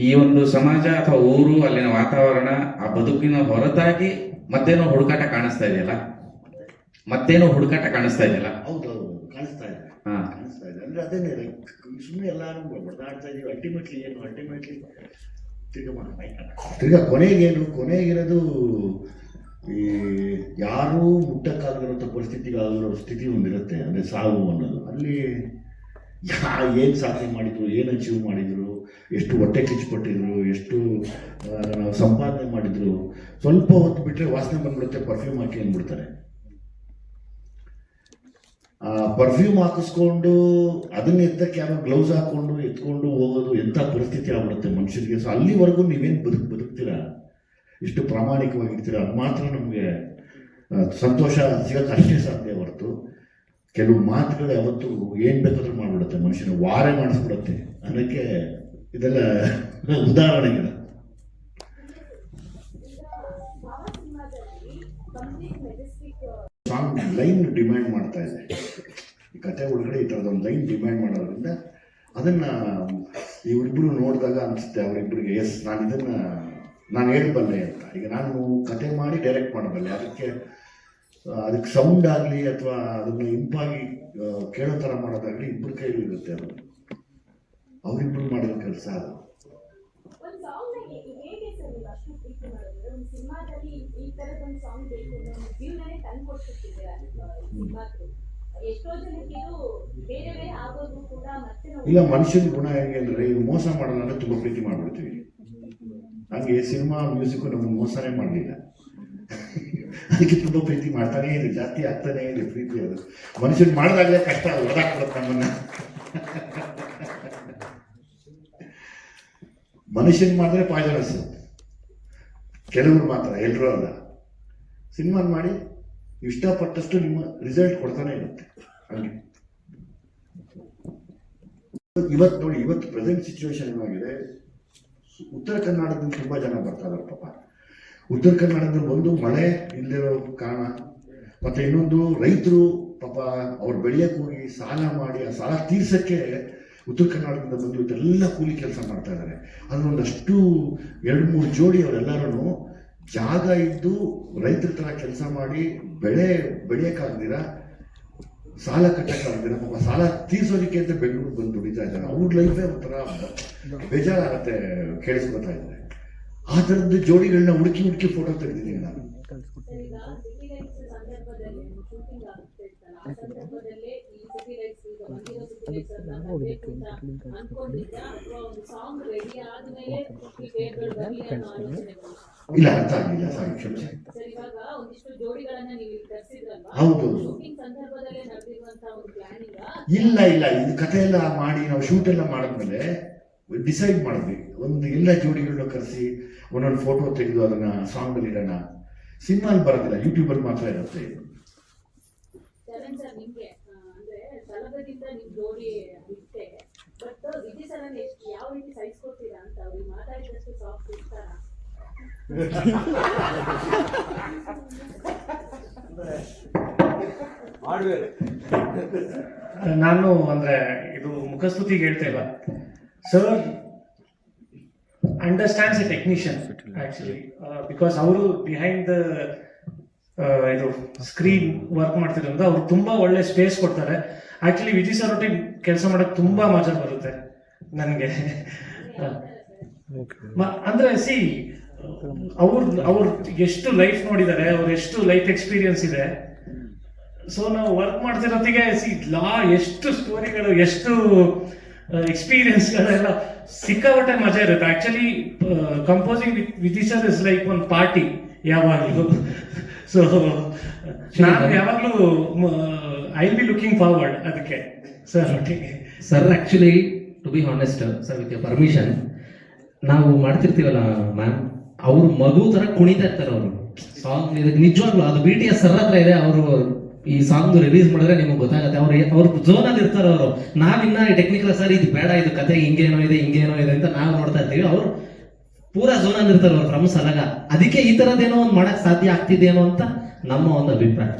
E: ಈ ಒಂದು ಸಮಾಜ ಅಥವಾ ಊರು, ಅಲ್ಲಿನ ವಾತಾವರಣ, ಆ ಬದುಕಿನ ಹೊರತಾಗಿ ಮತ್ತೇನೋ ಹುಡುಕಾಟ ಕಾಣಿಸ್ತಾ ಇದೆಯಲ್ಲ,
A: ಹೌದೌದು, ಕಾಣಿಸ್ತಾ ಇದೆ. ಅಂದ್ರೆ ಅದೇನೆ, ಸುಮ್ಮನೆ ಎಲ್ಲರೂ ಬಡದಾಡ್ತಾ ಇದೀವಿ. ಅಲ್ಟಿಮೇಟ್ಲಿ ತಿರ್ಗಾ ಕೊನೆಗಿರೋದು ಈ ಯಾರೂ ಮುಟ್ಟಕ್ಕಾಗಿರೋಂಥ ಪರಿಸ್ಥಿತಿಗಾಗಿರೋ ಸ್ಥಿತಿ ಒಂದಿರುತ್ತೆ. ಅಂದರೆ ಸಾವು ಅನ್ನೋದು. ಅಲ್ಲಿ ಏನು ಸಾಧನೆ ಮಾಡಿದ್ರು, ಏನು ಅಚೀವ್ ಮಾಡಿದ್ರು, ಎಷ್ಟು ಹೊಟ್ಟೆ ಕಿಚ್ಚುಪಟ್ಟಿದ್ರು, ಎಷ್ಟು ಸಂಪಾದನೆ ಮಾಡಿದ್ರು, ಸ್ವಲ್ಪ ಹೊತ್ತು ಬಿಟ್ಟರೆ ವಾಸನೆ ಬಂದ್ಬಿಡುತ್ತೆ, ಪರ್ಫ್ಯೂಮ್ ಹಾಕಿ ಅಂದ್ಬಿಡ್ತಾರೆ. ಆ ಪರ್ಫ್ಯೂಮ್ ಹಾಕಿಸ್ಕೊಂಡು ಅದನ್ನ ಎತ್ತಕ್ಕೆ ಯಾರೋ ಗ್ಲೌಸ್ ಹಾಕ್ಕೊಂಡು ಎತ್ಕೊಂಡು ಹೋಗೋದು ಎಂಥ ಪರಿಸ್ಥಿತಿ ಆಗ್ಬಿಡುತ್ತೆ ಮನುಷ್ಯನಿಗೆ. ಸೊ ಅಲ್ಲಿವರೆಗೂ ನೀವೇನು ಬದುಕ್ತೀರಾ, ಎಷ್ಟು ಪ್ರಾಮಾಣಿಕವಾಗಿರ್ತೀರ, ಅದು ಮಾತ್ರ ನಮಗೆ ಸಂತೋಷ ಸಿಗೋಕ್ಕೆ ಅಷ್ಟೇ ಸಾಧ್ಯ ಹೊರತು ಕೆಲವು ಮಾತುಗಳು ಯಾವತ್ತು ಏನು ಬೇಕಾದ್ರೂ ಮಾಡಿಬಿಡುತ್ತೆ, ಮನುಷ್ಯನ ವಾರೆ ಮಾಡಿಸ್ಬಿಡುತ್ತೆ ಅನ್ನೋಕ್ಕೆ ಇದೆಲ್ಲ ಉದಾಹರಣೆಗಳು. ಸಾಂಗ್ ಲೈನ್ ಡಿಮ್ಯಾಂಡ್ ಮಾಡ್ತಾ ಇದೆ. ಈ ಕತೆ ಒಳಗಡೆ ಈ ಥರದೊಂದು ಲೈನ್ ಡಿಮ್ಯಾಂಡ್ ಮಾಡೋದ್ರಿಂದ ಅದನ್ನ ಇವರಿಬ್ಬರು ನೋಡಿದಾಗ ಅನಿಸುತ್ತೆ ಅವರಿಬ್ಬರಿಗೆ ಎಸ್ ನಾನು ಹೇಳಬಲ್ಲೆ ಅಂತ. ಈಗ ನಾನು ಕತೆ ಮಾಡಿ ಡೈರೆಕ್ಟ್ ಮಾಡಬಲ್ಲೆ, ಅದಕ್ಕೆ ಸೌಂಡ್ ಆಗಲಿ ಅಥವಾ ಅದನ್ನು ಇಂಪಾಗಿ ಕೇಳೋ ಥರ ಮಾಡೋದಾಗಲಿ ಇಬ್ಬರು ಕೈಲಿ ಇರುತ್ತೆ. ಅದು ಅವರಿಬ್ಬರು ಮಾಡಿರೋ ಕೆಲಸ ಅದು. ಇಲ್ಲ, ಮನುಷ್ಯನ ಗುಣ ಹೇಗೆ ಅಂದರೆ ಈಗ ಮೋಸ ಮಾಡೋಣ ಅಂದರೆ ತುಂಬ ಪ್ರೀತಿ ಮಾಡಿಬಿಡ್ತೀವಿ. ಹಂಗೆ ಸಿನಿಮಾ ಮ್ಯೂಸಿಕ್ಕು ನಮಗೆ ಮೋಸನೇ ಮಾಡಲಿಲ್ಲ, ಅದಕ್ಕೆ ತುಂಬ ಪ್ರೀತಿ ಮಾಡ್ತಾನೇ ಇದೆ, ಜಾಸ್ತಿ ಆಗ್ತಾನೇ ಇದೆ ಪ್ರೀತಿ. ಅದು ಮನುಷ್ಯನ್ ಮಾಡಿದಾಗಲೇ ಕಷ್ಟ ಹೊರದಾಕ್ಬಿಡುತ್ತೆ ನಮ್ಮನ್ನ. ಮನುಷ್ಯನ್ ಮಾಡಿದ್ರೆ ಪಾಯ್ಸನಸ್, ಕೆಲವರು ಮಾತ್ರ, ಎಲ್ಲರೂ ಅಲ್ಲ. ಸಿನಿಮಾ ಮಾಡಿ ಇಷ್ಟಪಟ್ಟಷ್ಟು ನಿಮ್ಮ ರಿಸಲ್ಟ್ ಕೊಡ್ತಾನೆ ಇರುತ್ತೆ. ಹಂಗೆ ಇವತ್ತು ನೋಡಿ, ಇವತ್ತು ಪ್ರೆಸೆಂಟ್ ಸಿಚುವೇಶನ್ ಏನಾಗಿದೆ, ಉತ್ತರ ಕನ್ನಡದಿಂದ ತುಂಬ ಜನ ಬರ್ತಾ ಇದ್ದಾರೆ ಪಾಪ. ಉತ್ತರ ಕನ್ನಡದಲ್ಲಿ ಬಂದು ಮಳೆ ಇಲ್ಲದಿರೋ ಕಾರಣ, ಮತ್ತು ಇನ್ನೊಂದು ರೈತರು ಪಾಪ ಅವ್ರು ಬೆಳೆಯಕ್ಕೆ ಹೋಗಿ ಸಾಲ ಮಾಡಿ ಆ ಸಾಲ ತೀರ್ಸಕ್ಕೆ ಉತ್ತರ ಕನ್ನಡದಿಂದ ಬಂದು ಇವತ್ತೆಲ್ಲ ಕೂಲಿ ಕೆಲಸ ಮಾಡ್ತಾ ಇದ್ದಾರೆ. ಅದನ್ನೊಂದಷ್ಟು 2-3 ಜೋಡಿ ಅವರೆಲ್ಲರೂ ಜಾಗ ಇದ್ದು ರೈತರ ಥರ ಕೆಲಸ ಮಾಡಿ ಬೆಳೆಯೋಕ್ಕಾಗ್ದಿರ, ಸಾಲ ಕಟ್ಟಕ್ಕಾಗ್ದಿರ, ಪಾಪ ಸಾಲ ತೀರ್ಸೋದಕ್ಕೆ ಅಂತ ಬೆಂಗಳೂರಿಗೆ ಬಂದು ದುಡಿತಾ ಇದ್ದಾರೆ. ಅವ್ರ ಲೈಫೇ ಒಂಥರ ಬೇಜಾರಾಗತ್ತೆ ಕೇಳಿಸ್ಕೊತಾ ಇದ್ದಾರೆ. ಆ ಥರದ್ದು ಜೋಡಿಗಳನ್ನ ಹುಡುಕಿ ಫೋಟೋ ತೆಗೆದಿದ್ದೀನಿ ನಾನು. ಇಲ್ಲ, ಅರ್ಥ ಆಗಿಲ್ಲ, ಸಾರಿ ಕ್ಷಮಿಸಿ. ಹೌದು, ಇಲ್ಲ ಇದು ಕಥೆ ಎಲ್ಲ ಮಾಡಿ ನಾವು ಶೂಟ್ ಎಲ್ಲ ಮಾಡಿದ್ಮೇಲೆ ಡಿಸೈಡ್ ಮಾಡಿದ್ವಿ, ಎಲ್ಲ ಜೋಡಿಗಳನ್ನ ಕರೆಸಿ ಒಂದೊಂದು ಫೋಟೋ ತೆಗೆದು ಅದನ್ನ ಸಾಂಗ್ ಅಲ್ಲಿ ಇಡೋಣ. ಸಿನಿಮಾಲ್ ಬರೋದಿಲ್ಲ, ಯೂಟ್ಯೂಬಲ್ಲಿ ಮಾತ್ರ ಇರುತ್ತೆ.
K: ನಾನು ಅಂದ್ರೆ ಇದು ಮುಖಸ್ತುತಿಗೆ ಹೇಳ್ತಾ ಇಲ್ಲ, sir understands A technician actually, because ಅವರು ಬಿಹೈಂಡ್ ದ ಇದು ಸ್ಕ್ರೀನ್ ವರ್ಕ್ ಮಾಡ್ತಿರೋದ್ರಿಂದ ಅವ್ರು ತುಂಬಾ ಒಳ್ಳೆ ಸ್ಪೇಸ್ ಕೊಡ್ತಾರೆ. ಆಕ್ಚುಲಿ ವಿಜಯ್ ಸರ್ ಒಟ್ಟಿಗೆ ಕೆಲಸ ಮಾಡಕ್ ತುಂಬಾ ಮಜಾ ಬರುತ್ತೆ ನನಗೆ. ಅಂದ್ರೆ ಸಿ ಅವ್ರು ಎಷ್ಟು ಲೈಫ್ ನೋಡಿದ್ದಾರೆ, ಅವ್ರು ಎಷ್ಟು ಲೈಫ್ ಎಕ್ಸ್ಪೀರಿಯನ್ಸ್ ಇದೆ. ಸೊ ನಾವು ವರ್ಕ್ ಮಾಡ್ತಿರೋತ್ತಿಗೆ ಎಷ್ಟು ಸ್ಟೋರಿಗಳು, ಎಷ್ಟು ಎಕ್ಸ್ಪೀರಿಯನ್ಸ್ಗಳೆಲ್ಲ ಸಿಕ್ಕಾಪಟ್ಟೆ ಮಜಾ ಇರುತ್ತೆ. Actually composing with sir is like one party ಯಾವಾಗಲೂ. ಸೊ ನಾನು ಯಾವಾಗಲೂ I will be looking forward ಅದಕ್ಕೆ ಸರ್ ಒಟ್ಟಿಗೆ.
E: Sir actually to be honest sir, with your permission, ನಾವು ಮಾಡ್ತಿರ್ತೀವಲ್ಲ ಮ್ಯಾಮ್, ಅವ್ರು ಮಗು ತರ ಕುಣಿತಾ ಇರ್ತಾರೆ ಅವರು ಸಾಂಗ್. ಇದಕ್ಕೆ ನಿಜವಾಗ್ಲು ಅದು BTS ಸರ್ ಹತ್ರ ಇದೆ. ಅವರು ಈ ಸಾಂಗ್ ರಿಲೀಸ್ ಮಾಡಿದ್ರೆ ನಿಮಗೆ ಗೊತ್ತಾಗುತ್ತೆ, ಅವ್ರ ಝೋನ್ ಅಲ್ಲಿ ಇರ್ತಾರೆ ಅವರು. ನಾವಿನ್ನ ಟೆಕ್ನಿಕಲ್ ಸರ್ ಇದು ಬೇಡ, ಇದು ಕತೆ ಹಿಂಗೇನೋ ಇದೆ ಅಂತ ನಾವು ನೋಡ್ತಾ ಇರ್ತೀವಿ. ಅವ್ರು ಪೂರಾ ಝೋನ್ ಅಲ್ಲಿ ಇರ್ತಾರೆ ಅವ್ರು ಫ್ರಮ್ ಸಲಗ. ಅದಕ್ಕೆ ಈ ತರದೇನೋ ಒಂದು ಮಾಡಕ್ ಸಾಧ್ಯ ಆಗ್ತಿದೇನೋ ಅಂತ ನಮ್ಮ ಒಂದು ಅಭಿಪ್ರಾಯ.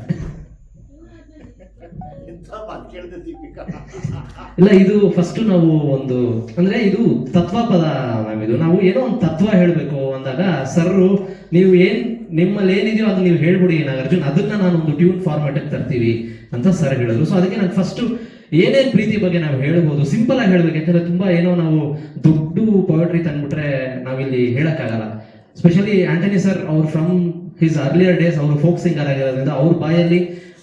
E: ಇಲ್ಲ, ಇದು ಫಸ್ಟ್ ನಾವು ಒಂದು ಅಂದ್ರೆ ಇದು ತತ್ವ ಪದ ಮ್ಯಾಮ್. ಇದು ನಾವು ಏನೋ ಒಂದು ತತ್ವ ಹೇಳ್ಬೇಕು ಅಂದಾಗ ಸರ್ ನೀವು ನಿಮ್ಮಲ್ಲಿ ಏನಿದೆಯೋ ಅದನ್ನ ನೀವು ಹೇಳ್ಬಿಡಿ ನಾಗಾರ್ಜುನ್, ಅದನ್ನ ನಾನು ಒಂದು ಟ್ಯೂನ್ ಫಾರ್ಮ್ಯಾಟ್ ತರ್ತೀವಿ ಅಂತ ಸರ್ ಹೇಳಿದ್ರು. ಸೊ ಅದಕ್ಕೆ ನಾನು ಫಸ್ಟ್ ಏನೇನ್ ಪ್ರೀತಿ ಬಗ್ಗೆ ನಾವು ಹೇಳ್ಬೋದು ಸಿಂಪಲ್ ಆಗಿ ಹೇಳ್ಬೇಕು. ಯಾಕಂದ್ರೆ ತುಂಬಾ ಏನೋ ನಾವು ದೊಡ್ಡ ಪೊಯಟ್ರಿ ತಂದ್ಬಿಟ್ರೆ ನಾವಿಲ್ಲಿ ಹೇಳಕ್ಕಾಗಲ್ಲ. ಸ್ಪೆಷಲಿ ಆಂಟನಿ ಸರ್ ಅವ್ರು ಫ್ರಮ್ ಹಿಸ್ ಅರ್ಲಿಯರ್ ಡೇಸ್ ಅವರು ಫೋಕ್ ಸಿಂಗರ್ ಆಗಿರೋದ್ರಿಂದ ಅವ್ರ ಬಾಯಲ್ಲಿ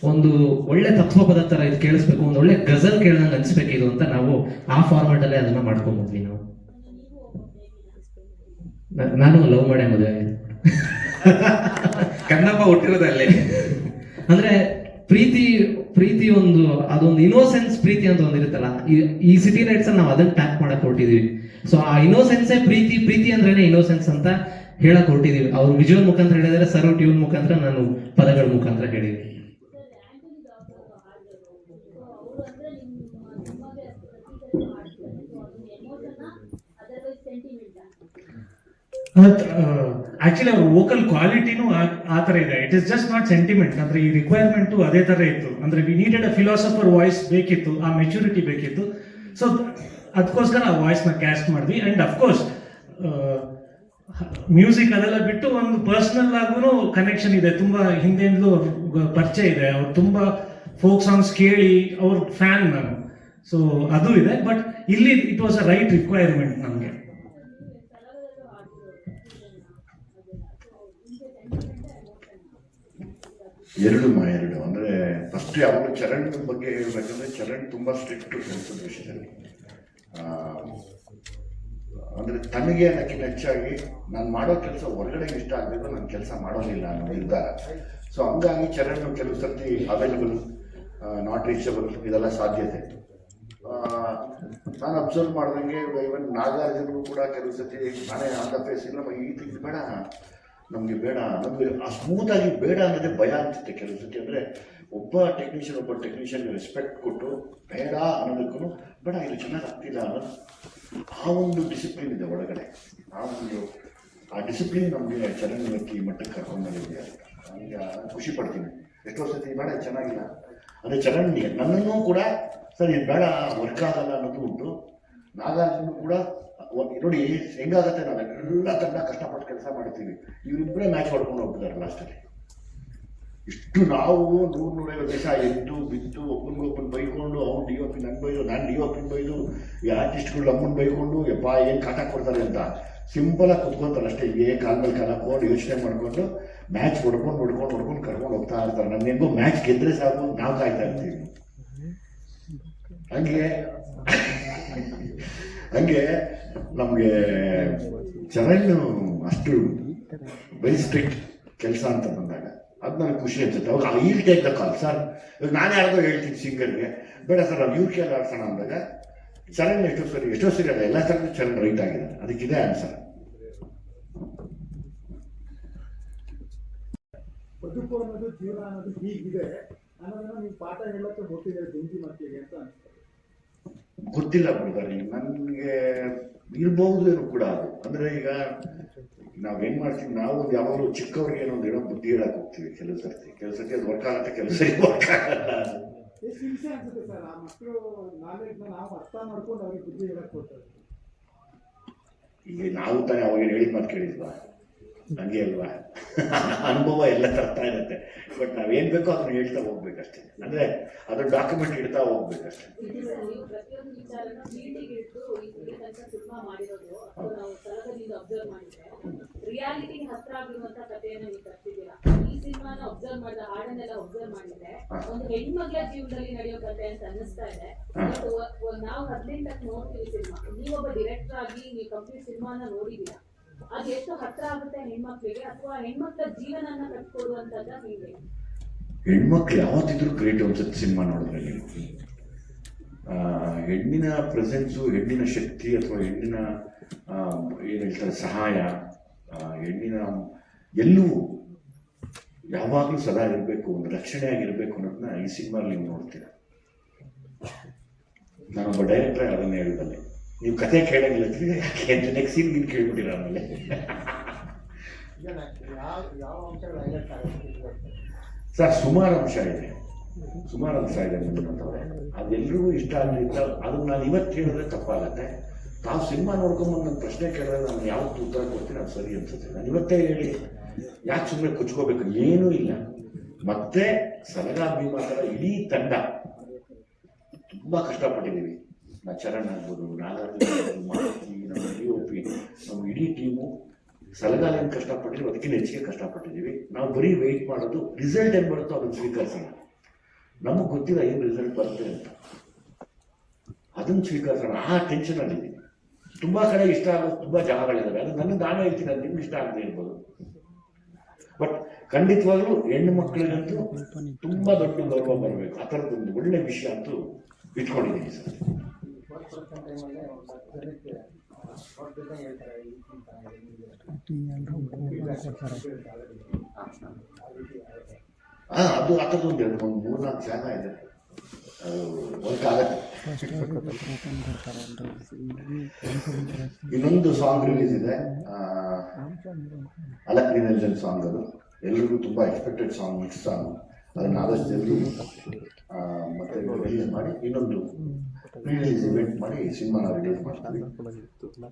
E: ಒಂದು ಒಳ್ಳೆ ತತ್ವ ಪದ ತರ ಇದು ಕೇಳಿಸ್ಬೇಕು, ಒಂದು ಒಳ್ಳೆ ಗಜಲ್ ಕೇಳ್ದಂಗೆ ಅನ್ಸ್ಬೇಕು ಇದು ಅಂತ ನಾವು ಆ ಫಾರ್ಮ್ಯಾಟ್ ಅಲ್ಲೇ ಅದನ್ನ ಮಾಡ್ಕೊಂಡ್ಬಂದ್ವಿ. ನಾವು ನಾನು ಲವ್ ಮಾಡೇ ಮದುವೆ
B: ಕನ್ನಪ್ಪ ಹುಟ್ಟಿರೋದಲ್ಲೇ.
E: ಅಂದ್ರೆ ಪ್ರೀತಿ ಒಂದು ಅದೊಂದು ಇನ್ನೋಸೆನ್ಸ್ ಪ್ರೀತಿ ಅಂತ ಒಂದಿರುತ್ತಲ್ಲ, ಈ ಸಿಟಿ ಲೈಟ್ಸ್ ನಾವು ಅದನ್ನ ಟ್ಯಾಪ್ ಮಾಡಕ್ ಹೊರಟಿದೀವಿ. ಸೊ ಆ ಇನ್ನೋಸೆನ್ಸೇ ಪ್ರೀತಿ ಅಂದ್ರೇನೆ ಇನ್ನೋಸೆನ್ಸ್ ಅಂತ ಹೇಳಕ್ ಹೊರಟಿದೀವಿ. ಅವ್ರು ವಿಜುವಲ್ ಮುಖಾಂತರ ಹೇಳಿದ್ರೆ, ಸರ್ ಟ್ಯೂನ್ ಮುಖಾಂತರ, ನಾನು ಪದಗಳ ಮುಖಾಂತರ ಹೇಳಿದೀನಿ.
K: ಆಕ್ಚುಲಿ ಅವ್ರ ವೋಕಲ್ ಕ್ವಾಲಿಟಿನೂ ಆ ತರ ಇದೆ. It is just not sentiment. ಅಂದ್ರೆ ಈ ರಿಕ್ವೈರ್ಮೆಂಟ್ ಅದೇ ತರ ಇತ್ತು. ಅಂದ್ರೆ ವಿ ನೀಡೆಡ್ ಅ ಫಿಲಾಸಫರ್ ವಾಯ್ಸ್ ಬೇಕಿತ್ತು, ಆ ಮೆಚುರಿಟಿ ಬೇಕಿತ್ತು. ಸೊ ಅದಕ್ಕೋಸ್ಕರ ಆ ವಾಯ್ಸ್ನ ಕ್ಯಾಸ್ಟ್ ಮಾಡಿದ್ವಿ. ಆ್ಯಂಡ್ ಅಫ್ಕೋರ್ಸ್ ಮ್ಯೂಸಿಕ್ ಅದೆಲ್ಲ ಬಿಟ್ಟು ಒಂದು ಪರ್ಸ್ನಲ್ ಆಗೂ ಕನೆಕ್ಷನ್ ಇದೆ. ತುಂಬ ಹಿಂದೆಂದಲೂ ಪರಿಚಯ ಇದೆ. ಅವ್ರು ತುಂಬ ಫೋಕ್ ಸಾಂಗ್ಸ್ ಕೇಳಿ ಅವ್ರ ಫ್ಯಾನ್ ನಾನು. ಸೊ ಅದು ಇದೆ. ಬಟ್ ಇಲ್ಲಿ it was a right requirement ನಮಗೆ.
A: ಎರಡು ಅಂದರೆ ಫಸ್ಟ್ ಯಾವಾಗಲೂ ಚರಣ್ ಬಗ್ಗೆ ಹೇಳ್ಬೇಕಂದ್ರೆ ಚರಣ್ ತುಂಬ ಸ್ಟ್ರಿಕ್ಟ್ ಕೆಲಸದ ವಿಷಯದಲ್ಲಿ. ಅಂದರೆ ತನಗೆ ಅನ್ನೋಕ್ಕಿಂತ ಹೆಚ್ಚಾಗಿ ನಾನು ಮಾಡೋ ಕೆಲಸ ಹೊರಗಡೆ ಇಷ್ಟ ಆಗಬೇಕು, ನಾನು ಕೆಲಸ ಮಾಡೋದಿಲ್ಲ ಅನ್ನೋ ನಿರ್ಧಾರ. ಸೊ ಹಂಗಾಗಿ ಚರಣ್ ಕೆಲವು ಸರ್ತಿ ಅವೈಲಬಲ್, ನಾಟ್ ರೀಚಬಲ್, ಇದೆಲ್ಲ ಸಾಧ್ಯತೆ. ನಾನು ಅಬ್ಸರ್ವ್ ಮಾಡ್ದಂಗೆ ಇವನ್ ನಾಗಾರ್ಜುನರು ಕೂಡ ಕೆಲವು ಸರ್ತಿ ನಾನೇ ಆನ್ ದ ಫೇಸ್ ಇಲ್ಲ ಈ ಥಿಂಗ್ಸ್ ಬೇಡ, ನಮಗೆ ಬೇಡ, ನಮಗೆ ಆ ಸ್ಮೂತಾಗಿ ಬೇಡ ಅನ್ನೋದೇ ಭಯ ಅನಿಸುತ್ತೆ ಕೆಲವು ಸರ್ತಿ. ಅಂದರೆ ಒಬ್ಬ ಟೆಕ್ನಿಷಿಯನ್ ರೆಸ್ಪೆಕ್ಟ್ ಕೊಟ್ಟು ಬೇಡ ಅನ್ನೋದಕ್ಕೂ ಬೇಡ ಇದು ಚೆನ್ನಾಗಿ ಆಗ್ತಿಲ್ಲ ಅನ್ನೋದು ಆ ಒಂದು ಡಿಸಿಪ್ಲಿನ್ ಇದೆ ಒಳಗಡೆ. ಆ ಡಿಸಿಪ್ಲಿನ್ ನಮಗೆ ಚರಣ್ ಈ ಮಟ್ಟಕ್ಕೆ ಕರ್ಕೊಂಡು ಬಂದಿದೆ. ನನಗೆ ಖುಷಿ ಪಡ್ತೀನಿ. ಎಷ್ಟೋ ಸರ್ತಿ ಬೇಡ ಚೆನ್ನಾಗಿಲ್ಲ ಅಂದರೆ ಚರಣ್ ನನ್ನನ್ನು ಕೂಡ ಸರ್ ಇದು ಬೇಡ ವರ್ಕ್ ಆಗಲ್ಲ ಅನ್ನೋದು ಉಂಟು. ನಾಗಾರ್ಜುನ ಕೂಡ ನೋಡಿ ಹೆಂಗಾಗತ್ತೆ, ನಾವೆಲ್ಲ ತಂಡ ಕಷ್ಟಪಟ್ಟು ಕೆಲಸ ಮಾಡ್ತೀವಿ, ಇವರಿಬ್ಬರೇ ಮ್ಯಾಚ್ ಹೊಡ್ಕೊಂಡು ಹೋಗ್ತಿದ್ದಾರೆ ಲಾಸ್ಟಲ್ಲಿ. ಇಷ್ಟು ನಾವು 100-150 ದಿವಸ ಎದ್ದು ಬಿದ್ದು ಒಬ್ಬನಿಗೊಬ್ಬನ ಬೈಕೊಂಡು, ಅವ್ನು ಡಿ ಒ ಪಿ ನನ್ನ ಬೈದು, ನಾನು ಡಿ ಒ ಪಿನ ಬೈದು, ಈ ಆರ್ಟಿಸ್ಟ್ಗಳು ನಮ್ಮನ್ನು ಬೈಕೊಂಡು ಯಪ್ಪ ಏನು ಕಾಟ ಕೊಡ್ತಾರೆ ಅಂತ ಸಿಂಪಲಾಗಿ ಕುತ್ಕೊತಾರೆ ಅಷ್ಟೇ. ಕಾಲ ಮೇಲೆ ಕಾಲ ಹಾಕೊಂಡು ಯೋಚನೆ ಮಾಡಿಕೊಂಡು ಮ್ಯಾಚ್ ಹೊಡ್ಕೊಂಡು ಕರ್ಕೊಂಡು ಹೋಗ್ತಾ ಇರ್ತಾರೆ. ನಮ್ಗೆ ಹೆಂಗೋ ಮ್ಯಾಚ್ ಗೆದ್ದರೆ ಸಾಕು ನಾವು ಕಾಯ್ತಾ ಇರ್ತೀವಿ. ಹಂಗೆ ನಮಗೆ ಚರಣ್ ಅಷ್ಟು ವೆರಿ ಸ್ಟ್ರಿಕ್ಟ್ ಕೆಲಸ ಅಂತ ಬಂದಾಗ ಅದು ನನಗೆ ಖುಷಿ ಅನ್ಸುತ್ತೆ. ಅವಾಗ ಈಲ್ ಟೇಕ್ ದ ಕಾಲ್ ಸರ್, ಇವಾಗ ನಾನು ಯಾರಿಗೋ ಹೇಳ್ತೀನಿ ಸಿಂಗರ್ಗೆ ಬೇಡ ಸರ್ ನಾವು ಇವ್ರ ಕೇಳಿ ಆಡ್ಸೋಣ ಅಂದಾಗ ಚರಣ್ ಎಷ್ಟೋ ಸರಿ ಅಲ್ಲ ಎಲ್ಲ ಥರದ್ದು ಚರಣ್ ರೈಟ್ ಆಗಿದೆ. ಅದಕ್ಕಿದೆ ಆನ್ಸರ್.
L: ಬದುಕು ಅನ್ನೋದು ಜೀವನ ಅನ್ನೋದು ಹೀಗಿದೆ ಅನ್ನೋದನ್ನ ನೀವು ಪಾಠ ಹೇಳಕ್ಕೆ ಹೋಗ್ತಿದ್ದಾರೆ ಬೆಂಕಿ ಮಕ್ಕಳಿಗೆ ಅಂತ ಅನ್ಸುತ್ತೆ.
A: ಗೊತ್ತಿಲ್ಲ ಬ್ರದರ್, ನನಗೆ ಇರ್ಬಹುದು ಏನು ಕೂಡ ಅದು. ಅಂದರೆ ಈಗ ನಾವೇನ್ ಮಾಡ್ತೀವಿ, ನಾವು ಯಾವಾಗಲೂ ಚಿಕ್ಕವ್ರಿಗೆ ಏನೊಂದು ಏನೋ ಬುದ್ಧಿ ಹೇಳಕ್ ಹೋಗ್ತೀವಿ. ಕೆಲವು ಸರ್ತಿ ಅದು ವರ್ಕ್ ಆಗುತ್ತೆ, ಕೆಲವು ಸರಿ ವರ್ಕ್ ಆಗಲ್ಲ.
L: ಎಷ್ಟು ಹಿಂಸೆ ಅನ್ಸುತ್ತೆ ಸರ್ ಆ ಮಕ್ಕಳು ನಾಲೆಡ್ನ ನಾವು ಅರ್ಥ ಮಾಡ್ಕೊಂಡು ಅವ್ರಿಗೆ ಬುದ್ಧಿ ಹೇಳಕ್ ಕೊಡ್ತಾರೆ.
A: ಈಗ ನಾವು ತಾನೇ ಅವಾಗ ಹೇಳಿದ ಮಾತು ಕೇಳಿದ್ವಾ, ಹಂಗೆ ಅಲ್ವಾ? ಅನುಭವ ಎಲ್ಲ ತರ್ತಾ ಇರುತ್ತೆ. ಬಟ್ ನಾವೇನ್ ಬೇಕೋ ಅದನ್ನ ಹೇಳ್ತಾ ಹೋಗ್ಬೇಕಷ್ಟೇ. ಅಂದ್ರೆ ಅದ್ರ ಡಾಕ್ಯುಮೆಂಟ್ ಇಡ್ತಾ ಹೋಗ್ಬೇಕಷ್ಟೇ.
M: ರಿಯಾಲಿಟಿ ಹತ್ರ ಆಗಿರುವಂತ ಕಥೆಯನ್ನ ನೀವು ತರ್ತಿದ್ದೀರಾ. ಈ ಸಿನಿಮಾನ ಅಬ್ಸರ್ವ್ ಮಾಡಿದ ಹಾಡನ್ನೆಲ್ಲ ಅಬ್ಸರ್ವ್ ಮಾಡಿದ್ರೆ ಒಂದು ಹೆಣ್ಮಗಳ ಜೀವನದಲ್ಲಿ ನಡೆಯೋ ಕಥೆ ಅಂತ ಅನ್ನಿಸ್ತಾ ಇದೆ. ನಾವು 18 ನೋಡ್ತೀವಿ ಸಿನಿಮಾ, ನೀವೊಬ್ಬ ಡೈರೆಕ್ಟರ್ ಆಗಿ ನೀವು ಕಂಪ್ಲೀಟ್ ಸಿನಿಮಾನ ನೋಡಿದೀರಾ. ಅದು ಎಷ್ಟು ಹತ್ರ ಆಗುತ್ತೆ ಹೆಣ್ಮಕ್ಳಿಗೆ, ಅಥವಾ ಹೆಣ್ಮಕ್ಳ ಜೀವನನ ಕಟ್ಕೊಡುವಂತದ್ದ ಹೀಗೆ?
A: ಹೆಣ್ಮಕ್ಳು ಯಾವತ್ತಿದ್ರು ಗ್ರೇಟ್ ಅನ್ಸುತ್ತೆ ಸಿನಿಮಾ ನೋಡಿದ್ರೆ. ನೀವು ಹೆಣ್ಣಿನ ಪ್ರೆಸೆನ್ಸು, ಹೆಣ್ಣಿನ ಶಕ್ತಿ ಅಥವಾ ಹೆಣ್ಣಿನ ಏನು ಹೇಳ್ತಾರೆ ಸಹಾಯ, ಹೆಣ್ಣಿನ ಎಲ್ಲವೂ ಯಾವಾಗಲೂ ಸದಾ ಇರಬೇಕು, ಒಂದು ರಕ್ಷಣೆ ಆಗಿರಬೇಕು ಅನ್ನೋದನ್ನ ಈ ಸಿನಿಮಾಲ್ಲಿ ನೀವು ನೋಡ್ತೀರ. ನಾನೊಬ್ಬ ಡೈರೆಕ್ಟರ್ ಅದನ್ನ ಹೇಳಿದಲ್ಲಿ ನೀವು ಕತೆ ಕೇಳಂಗಿಲ್ಲ, ಯಾಕೆ ಅಂತ ನೆಕ್ಸ್ಟ್ ಸೀನ್ ನೀವು ಕೇಳ್ಬಿಟ್ಟಿರ. ಆಮೇಲೆ ಸರ್ ಸುಮಾರು ಅಂಶ ಇದೆ ಮುಂದಿನಂತವ್ರೆ. ಅದೆಲ್ಲರಿಗೂ ಇಷ್ಟ ಆಗಲಿಲ್ಲ. ಅದನ್ನ ನಾನು ಇವತ್ತು ಹೇಳಿದ್ರೆ ತಪ್ಪಾಗತ್ತೆ. ತಾವು ಸಿನಿಮಾ ನೋಡ್ಕೊಂಬಂದು ನನ್ನ ಪ್ರಶ್ನೆ ಕೇಳಿದ್ರೆ ನಾನು ಯಾವತ್ತು ಉತ್ತರ ಕೊಡ್ತೀನಿ ಅದು ಸರಿ ಅನ್ಸುತ್ತೆ. ನಾನು ಇವತ್ತೇ ಹೇಳಿ ಯಾಕೆ ಸುಮ್ಮನೆ ಕುಚ್ಕೋಬೇಕು, ಏನೂ ಇಲ್ಲ. ಮತ್ತೆ ಸಲಗಾ ಭೀಮಾ ಥರ ಇಡೀ ತಂಡ ತುಂಬ ಕಷ್ಟಪಟ್ಟಿದ್ದೀವಿ. ಚರಣ್ ಆಗ್ಬೋದು, ನಾಗಾರ್ಜುನ ಆಗ್ಬೋದು, ಮಾರುತಿ, ನಮ್ಮ DOP, ನಮ್ಮ ಇಡೀ ಟೀಮು ಸಲಗಾಲೇನು ಕಷ್ಟಪಟ್ಟಿದ್ದೀವಿ ಅದಕ್ಕಿಂತ ಹೆಚ್ಚಿಗೆ ಕಷ್ಟಪಟ್ಟಿದ್ದೀವಿ. ನಾವು ಬರೀ ವೆಯ್ಟ್ ಮಾಡೋದು, ರಿಸಲ್ಟ್ ಏನು ಬರುತ್ತೋ ಅದನ್ನು ಸ್ವೀಕರಿಸೋಣ. ನಮಗೆ ಗೊತ್ತಿಲ್ಲ ಏನು ರಿಸಲ್ಟ್ ಬರುತ್ತೆ ಅಂತ, ಅದನ್ನು ಸ್ವೀಕರಿಸೋಣ. ಆ ಟೆನ್ಷನಲ್ಲಿದ್ದೀವಿ. ತುಂಬ ಕಡೆ ಇಷ್ಟ ಆಗೋದು ತುಂಬ ಜಾಗಗಳಿದ್ದಾವೆ. ಅದು ನನಗೆ ನಾನೇ ಹೇಳ್ತೀನಿ, ಅದು ನಿಮ್ಗೆ ಇಷ್ಟ ಆಗದೆ ಇರ್ಬೋದು. ಬಟ್ ಖಂಡಿತವಾಗ್ಲೂ ಹೆಣ್ಣು ಮಕ್ಕಳಿಗಂತೂ ತುಂಬ ದೊಡ್ಡ ಗೌರವ ಬರಬೇಕು. ಆ ಥರದ್ದೊಂದು ಒಳ್ಳೆ ವಿಷಯ ಅಂತೂ ಇಟ್ಕೊಂಡಿದ್ದೀನಿ ಸರ್. ಅದು ಆ ಥರದೊಂದು 3-4 ಜಾಗ ಇದೆ, ವರ್ಕ್ ಆಗತ್ತೆ. ಇನ್ನೊಂದು ಸಾಂಗ್ ರಿಲೀಸ್ ಇದೆ, ಅಲಕ್ ನಿರಂಜನ್ ಸಾಂಗ್. ಅದು ಎಲ್ರಿಗೂ ತುಂಬ ಎಕ್ಸ್ಪೆಕ್ಟೆಡ್ ಸಾಂಗ್, ನೆಕ್ಸ್ಟ್ ಸಾಂಗ್. ಅದನ್ನು ಆದಷ್ಟು ಜಲ್ದಿ ಮತ್ತೆ ರಿಲೀಸ್ ಮಾಡಿ ಇನ್ನೊಂದು ರಿಲೀಸ್ ಇವೆಂಟ್ ಮಾಡಿ ಸಿನಿಮಾನ ರಿಲೀಸ್ ಮಾಡ್ತೀವಿ.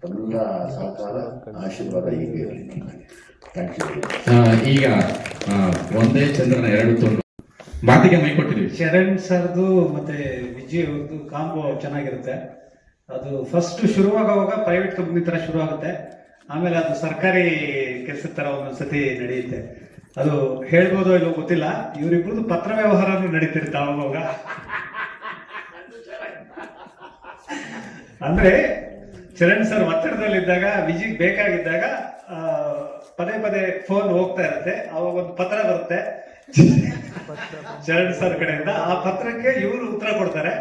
A: ತಮ್ಮೆಲ್ಲ ಸಹಕಾರ ಆಶೀರ್ವಾದ ಹೀಗೆ ಇರಲಿ. Thank you.
N: ಈಗ ಒಂದೇ ಚಂದ್ರನ ಎರಡು ತುಂಡು ಮಾತಿಗೆ ಮೈ ಕೊಟ್ಟಿದ್ವಿ.
K: ಶರಣ್ ಸರ್ದು ಮತ್ತೆ ವಿಜಯ್ ಅವ್ರದ್ದು ಕಾಂಬೋ ಚೆನ್ನಾಗಿರುತ್ತೆ. ಅದು ಫಸ್ಟ್ ಶುರುವಾಗುವಾಗ ಪ್ರೈವೇಟ್ ಕಂಪ್ನಿ ತರ ಶುರು ಆಗುತ್ತೆ, ಆಮೇಲೆ ಅದು ಸರ್ಕಾರಿ ಕೆಲಸದ ತರ ಒಂದೊಂದ್ಸತಿ ನಡೆಯುತ್ತೆ. ಅದು ಹೇಳ್ಬೋದೋ ಇಲ್ಲೋ ಗೊತ್ತಿಲ್ಲ, ಇವರಿಬ್ರದ್ದು ಪತ್ರ ವ್ಯವಹಾರನೂ ನಡೀತಿರುತ್ತೆ ಅವಾಗ. ಅಂದ್ರೆ ಚರಣ್ ಸರ್ ಒತ್ತಡದಲ್ಲಿದ್ದಾಗ, ವಿಜಿಗ್ ಬೇಕಾಗಿದ್ದಾಗ ಪದೇ ಪದೇ ಫೋನ್ ಹೋಗ್ತಾ ಇರುತ್ತೆ, ಅವಾಗ ಒಂದು ಪತ್ರ ಬರುತ್ತೆ ಚರಣ್ ಸರ್ ಕಡೆಯಿಂದ. ಆ ಪತ್ರಕ್ಕೆ ಇವರು ಉತ್ತರ ಕೊಡ್ತಾರೆ.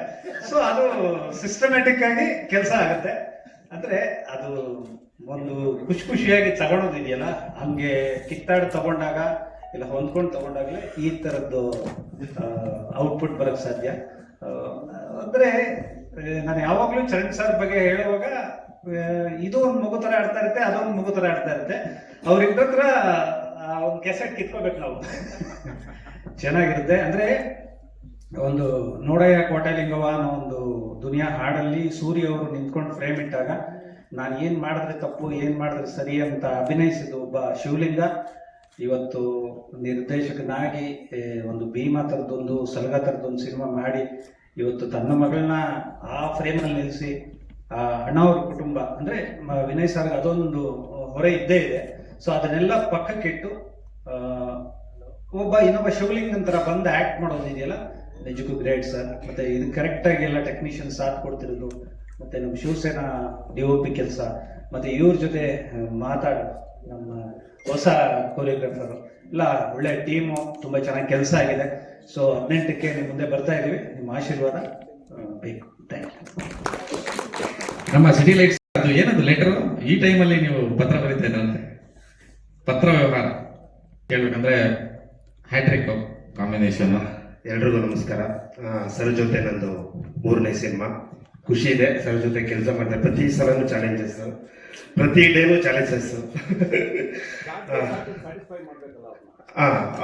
K: ಸೊ ಅದು ಸಿಸ್ಟಮ್ಯಾಟಿಕ್ ಆಗಿ ಕೆಲಸ ಆಗುತ್ತೆ. ಅಂದ್ರೆ ಅದು ಒಂದು ಖುಷಿಯಾಗಿ ತಗೊಳೋದಿದೆಯಲ್ಲ, ಹಂಗೆ ಕಿತ್ತಾಡಿ ತಗೊಂಡಾಗ ಇಲ್ಲ ಹೊಂದ್ಕೊಂಡು ತಗೊಂಡಾಗಲೇ ಈ ತರದ್ದು ಔಟ್ಪುಟ್ ಬರಕ್ ಸಾಧ್ಯ. ಅಂದ್ರೆ ನಾನು ಯಾವಾಗ್ಲೂ ಚರಣ್ ಸರ್ ಬಗ್ಗೆ ಹೇಳುವಾಗ ಇದು ಒಂದು ಮಗು ತರ ಆಡ್ತಾ ಇರುತ್ತೆ, ಅದೊಂದು ಮಗು ತರ ಆಡ್ತಾ ಇರುತ್ತೆ. ಅವ್ರಿಬ್ಬರ ಒಂದು ಕೆಸೆಟ್ ಕಿತ್ಕೋಬೇಕು ನಾವು. ಚೆನ್ನಾಗಿರುತ್ತೆ. ಅಂದ್ರೆ ಒಂದು ನೋಡಯ್ಯ ಕೋಟೆಲಿಂಗವ ಅನ್ನೋ ಒಂದು ದುನಿಯಾ ಹಾಡಲ್ಲಿ ಸೂರ್ಯ ಅವರು ನಿಂತ್ಕೊಂಡು ಫ್ರೇಮ್ ಇಟ್ಟಾಗ ನಾನು ಏನ್ ಮಾಡಿದ್ರೆ ತಪ್ಪು, ಏನ್ ಮಾಡಿದ್ರೆ ಸರಿ ಅಂತ ಅಭಿನಯಿಸಿದ ಒಬ್ಬ ಶಿವಲಿಂಗ ಇವತ್ತು ನಿರ್ದೇಶಕನಾಗಿ ಒಂದು ಭೀಮಾ ಥರದೊಂದು ಸಲಗ ಥರದೊಂದು ಸಿನಿಮಾ ಮಾಡಿ ಇವತ್ತು ತನ್ನ ಮಗಳನ್ನ ಆ ಫ್ರೇಮ್ನಲ್ಲಿ ನಿಲ್ಲಿಸಿ ಅಣ್ಣವ್ರ ಕುಟುಂಬ ಅಂದ್ರೆ ವಿನಯ್ ಸರ್ಗೆ ಅದೊಂದು ಹೊರೆ ಇದ್ದೇ ಇದೆ. ಸೊ ಅದನ್ನೆಲ್ಲ ಪಕ್ಕಕ್ಕಿಟ್ಟು ಇನ್ನೊಬ್ಬ ಶಿವಲಿಂಗ್ ನಂತರ ಬಂದು ಆಕ್ಟ್ ಮಾಡೋದು ಇದೆಯಲ್ಲ, ನಿಜಕ್ಕೂ ಗ್ರೇಟ್ ಸರ್. ಮತ್ತೆ ಇದು ಕರೆಕ್ಟ್ ಆಗಿ ಎಲ್ಲ ಟೆಕ್ನಿಷಿಯನ್ ಸಾಥ್ ಕೊಡ್ತಿರೋದು, ಮತ್ತೆ ನಮ್ಮ ಶಿವಸೇನಾ DOP ಕೆಲಸ, ಮತ್ತೆ ಇವ್ರ ಜೊತೆ ಮಾತಾಡೋ ನಮ್ಮ ಹೊಸ ಕೊರಿಯೋಗ್ರಾಫರ್ ಎಲ್ಲ ಒಳ್ಳೆ ಟೀಮು, ತುಂಬಾ ಚೆನ್ನಾಗಿ ಕೆಲಸ ಆಗಿದೆ. ಸೊ 18ಕ್ಕೆ ನಿಮ್ಮ ಮುಂದೆ ಬರ್ತಾ ಇದೀವಿ, ನಿಮ್ಮ ಆಶೀರ್ವಾದ ಬೇಕು. Thank you.
N: ನಮ್ಮ ಸಿಟಿ ಲೈಟ್ಸ್ ಅದು ಏನದು ಲೆಟರ್ ಈ ಟೈಮಲ್ಲಿ ನೀವು ಪತ್ರ ಬರೀತಾ ಇದ್ರಂತೆ, ಪತ್ರ ವ್ಯವಹಾರ ಕೇಳ್ಬೇಕಂದ್ರೆ ಹ್ಯಾಟ್ರಿಕ್ ಕಾಂಬಿನೇಷನ್.
B: ಎಲ್ರಿಗೂ ನಮಸ್ಕಾರ. ಸರ್ ಜೊತೆ ನಂದು 3ನೇ ಸಿನಿಮಾ. ಖುಷಿ ಇದೆ ಸರ್ ಜೊತೆ ಕೆಲಸ ಮಾಡ್ತಾರೆ. ಪ್ರತಿ ಸಲನೂ ಚಾಲೆಂಜಸ್, ಪ್ರತಿ ಡೇನೂ ಚಾಲೆಂಜಸ್.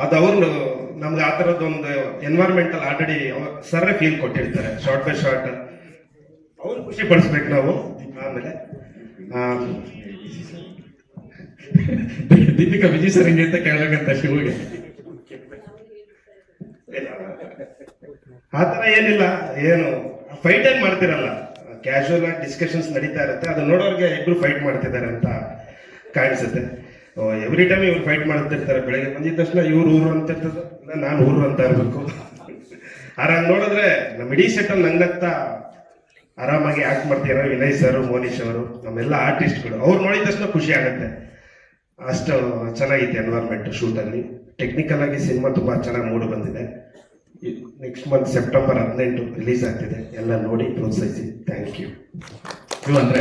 B: ಅದು ಅವ್ರು ನಮ್ಗೆ ಆ ಥರದ್ದೊಂದು ಎನ್ವೈರ್ಮೆಂಟಲ್ ಆಲ್ರೆಡಿ ಸರ್ರೇ ಫೀಲ್ ಕೊಟ್ಟಿರ್ತಾರೆ. ಶಾರ್ಟ್ ಬೈ ಶಾರ್ಟ್ ಅವ್ರು ಖುಷಿ ಪಡಿಸ್ಬೇಕು ನಾವು. ಆಮೇಲೆ
N: ದೀಪಿಕಾ ವಿಜಯ್ ಸರ್ ಹಿಂಗೆ ಅಂತ ಕೇಳ್ಬೇಕಂತ ಶಿವಗೆ.
B: ಆ ಥರ ಏನಿಲ್ಲ, ಏನು ಫೈಟ್ ಏನ್ ಮಾಡ್ತಿರಲ್ಲ, ಕ್ಯಾಶುವಲ್ ಆಗಿ ಡಿಸ್ಕಷನ್ಸ್ ನಡೀತಾ ಇರುತ್ತೆ. ಅದು ನೋಡೋರಿಗೆ ಇಬ್ರು ಫೈಟ್ ಮಾಡ್ತಿದ್ದಾರೆ ಅಂತ ಕಾಣಿಸುತ್ತೆ. ಎವ್ರಿ ಟೈಮ್ ಇವ್ರು ಫೈಟ್ ಮಾಡ್ತಿರ್ತಾರೆ. ಬೆಳಗ್ಗೆ ಬಂದಿದ ತಕ್ಷಣ ಇವ್ರು ಊರು ಅಂತ ಇರ್ತದೆ, ನಾನು ಊರು ಅಂತ ಇರ್ಬೇಕು. ಆರಾಮ್ ನೋಡಿದ್ರೆ ನಮ್ಮ ಇಡೀ ಸೆಟ್ಟಲ್ಲಿ ನಂಗತ್ತಾ ಆರಾಮಾಗಿ ಆಕ್ಟ್ ಮಾಡ್ತಿದ್ದಾರೆ ವಿನಯ್ ಸರ್, ಮೋನಿಶ್ ಅವರು, ನಮ್ಮೆಲ್ಲ ಆರ್ಟಿಸ್ಟ್ಗಳು. ಅವ್ರು ನೋಡಿದ ತಕ್ಷಣ ಖುಷಿ ಆಗುತ್ತೆ. ಅಷ್ಟು ಚೆನ್ನಾಗಿತ್ತು ಎನ್ವೈರ್ಮೆಂಟ್ ಶೂಟಲ್ಲಿ. ಟೆಕ್ನಿಕಲ್ ಆಗಿ ಸಿನಿಮಾ ತುಂಬಾ ಚೆನ್ನಾಗಿ ಮೂಡಿ ಬಂದಿದೆ. ನೆಕ್ಸ್ಟ್ ಮಂತ್ ಸೆಪ್ಟೆಂಬರ್ 18 ರಿಲೀಸ್ ಆಗ್ತಿದೆ. ಎಲ್ಲ ನೋಡಿ ಪ್ರೋತ್ಸಾಹಿಸಿ. Thank you.
N: ಇವು ಅಂದ್ರೆ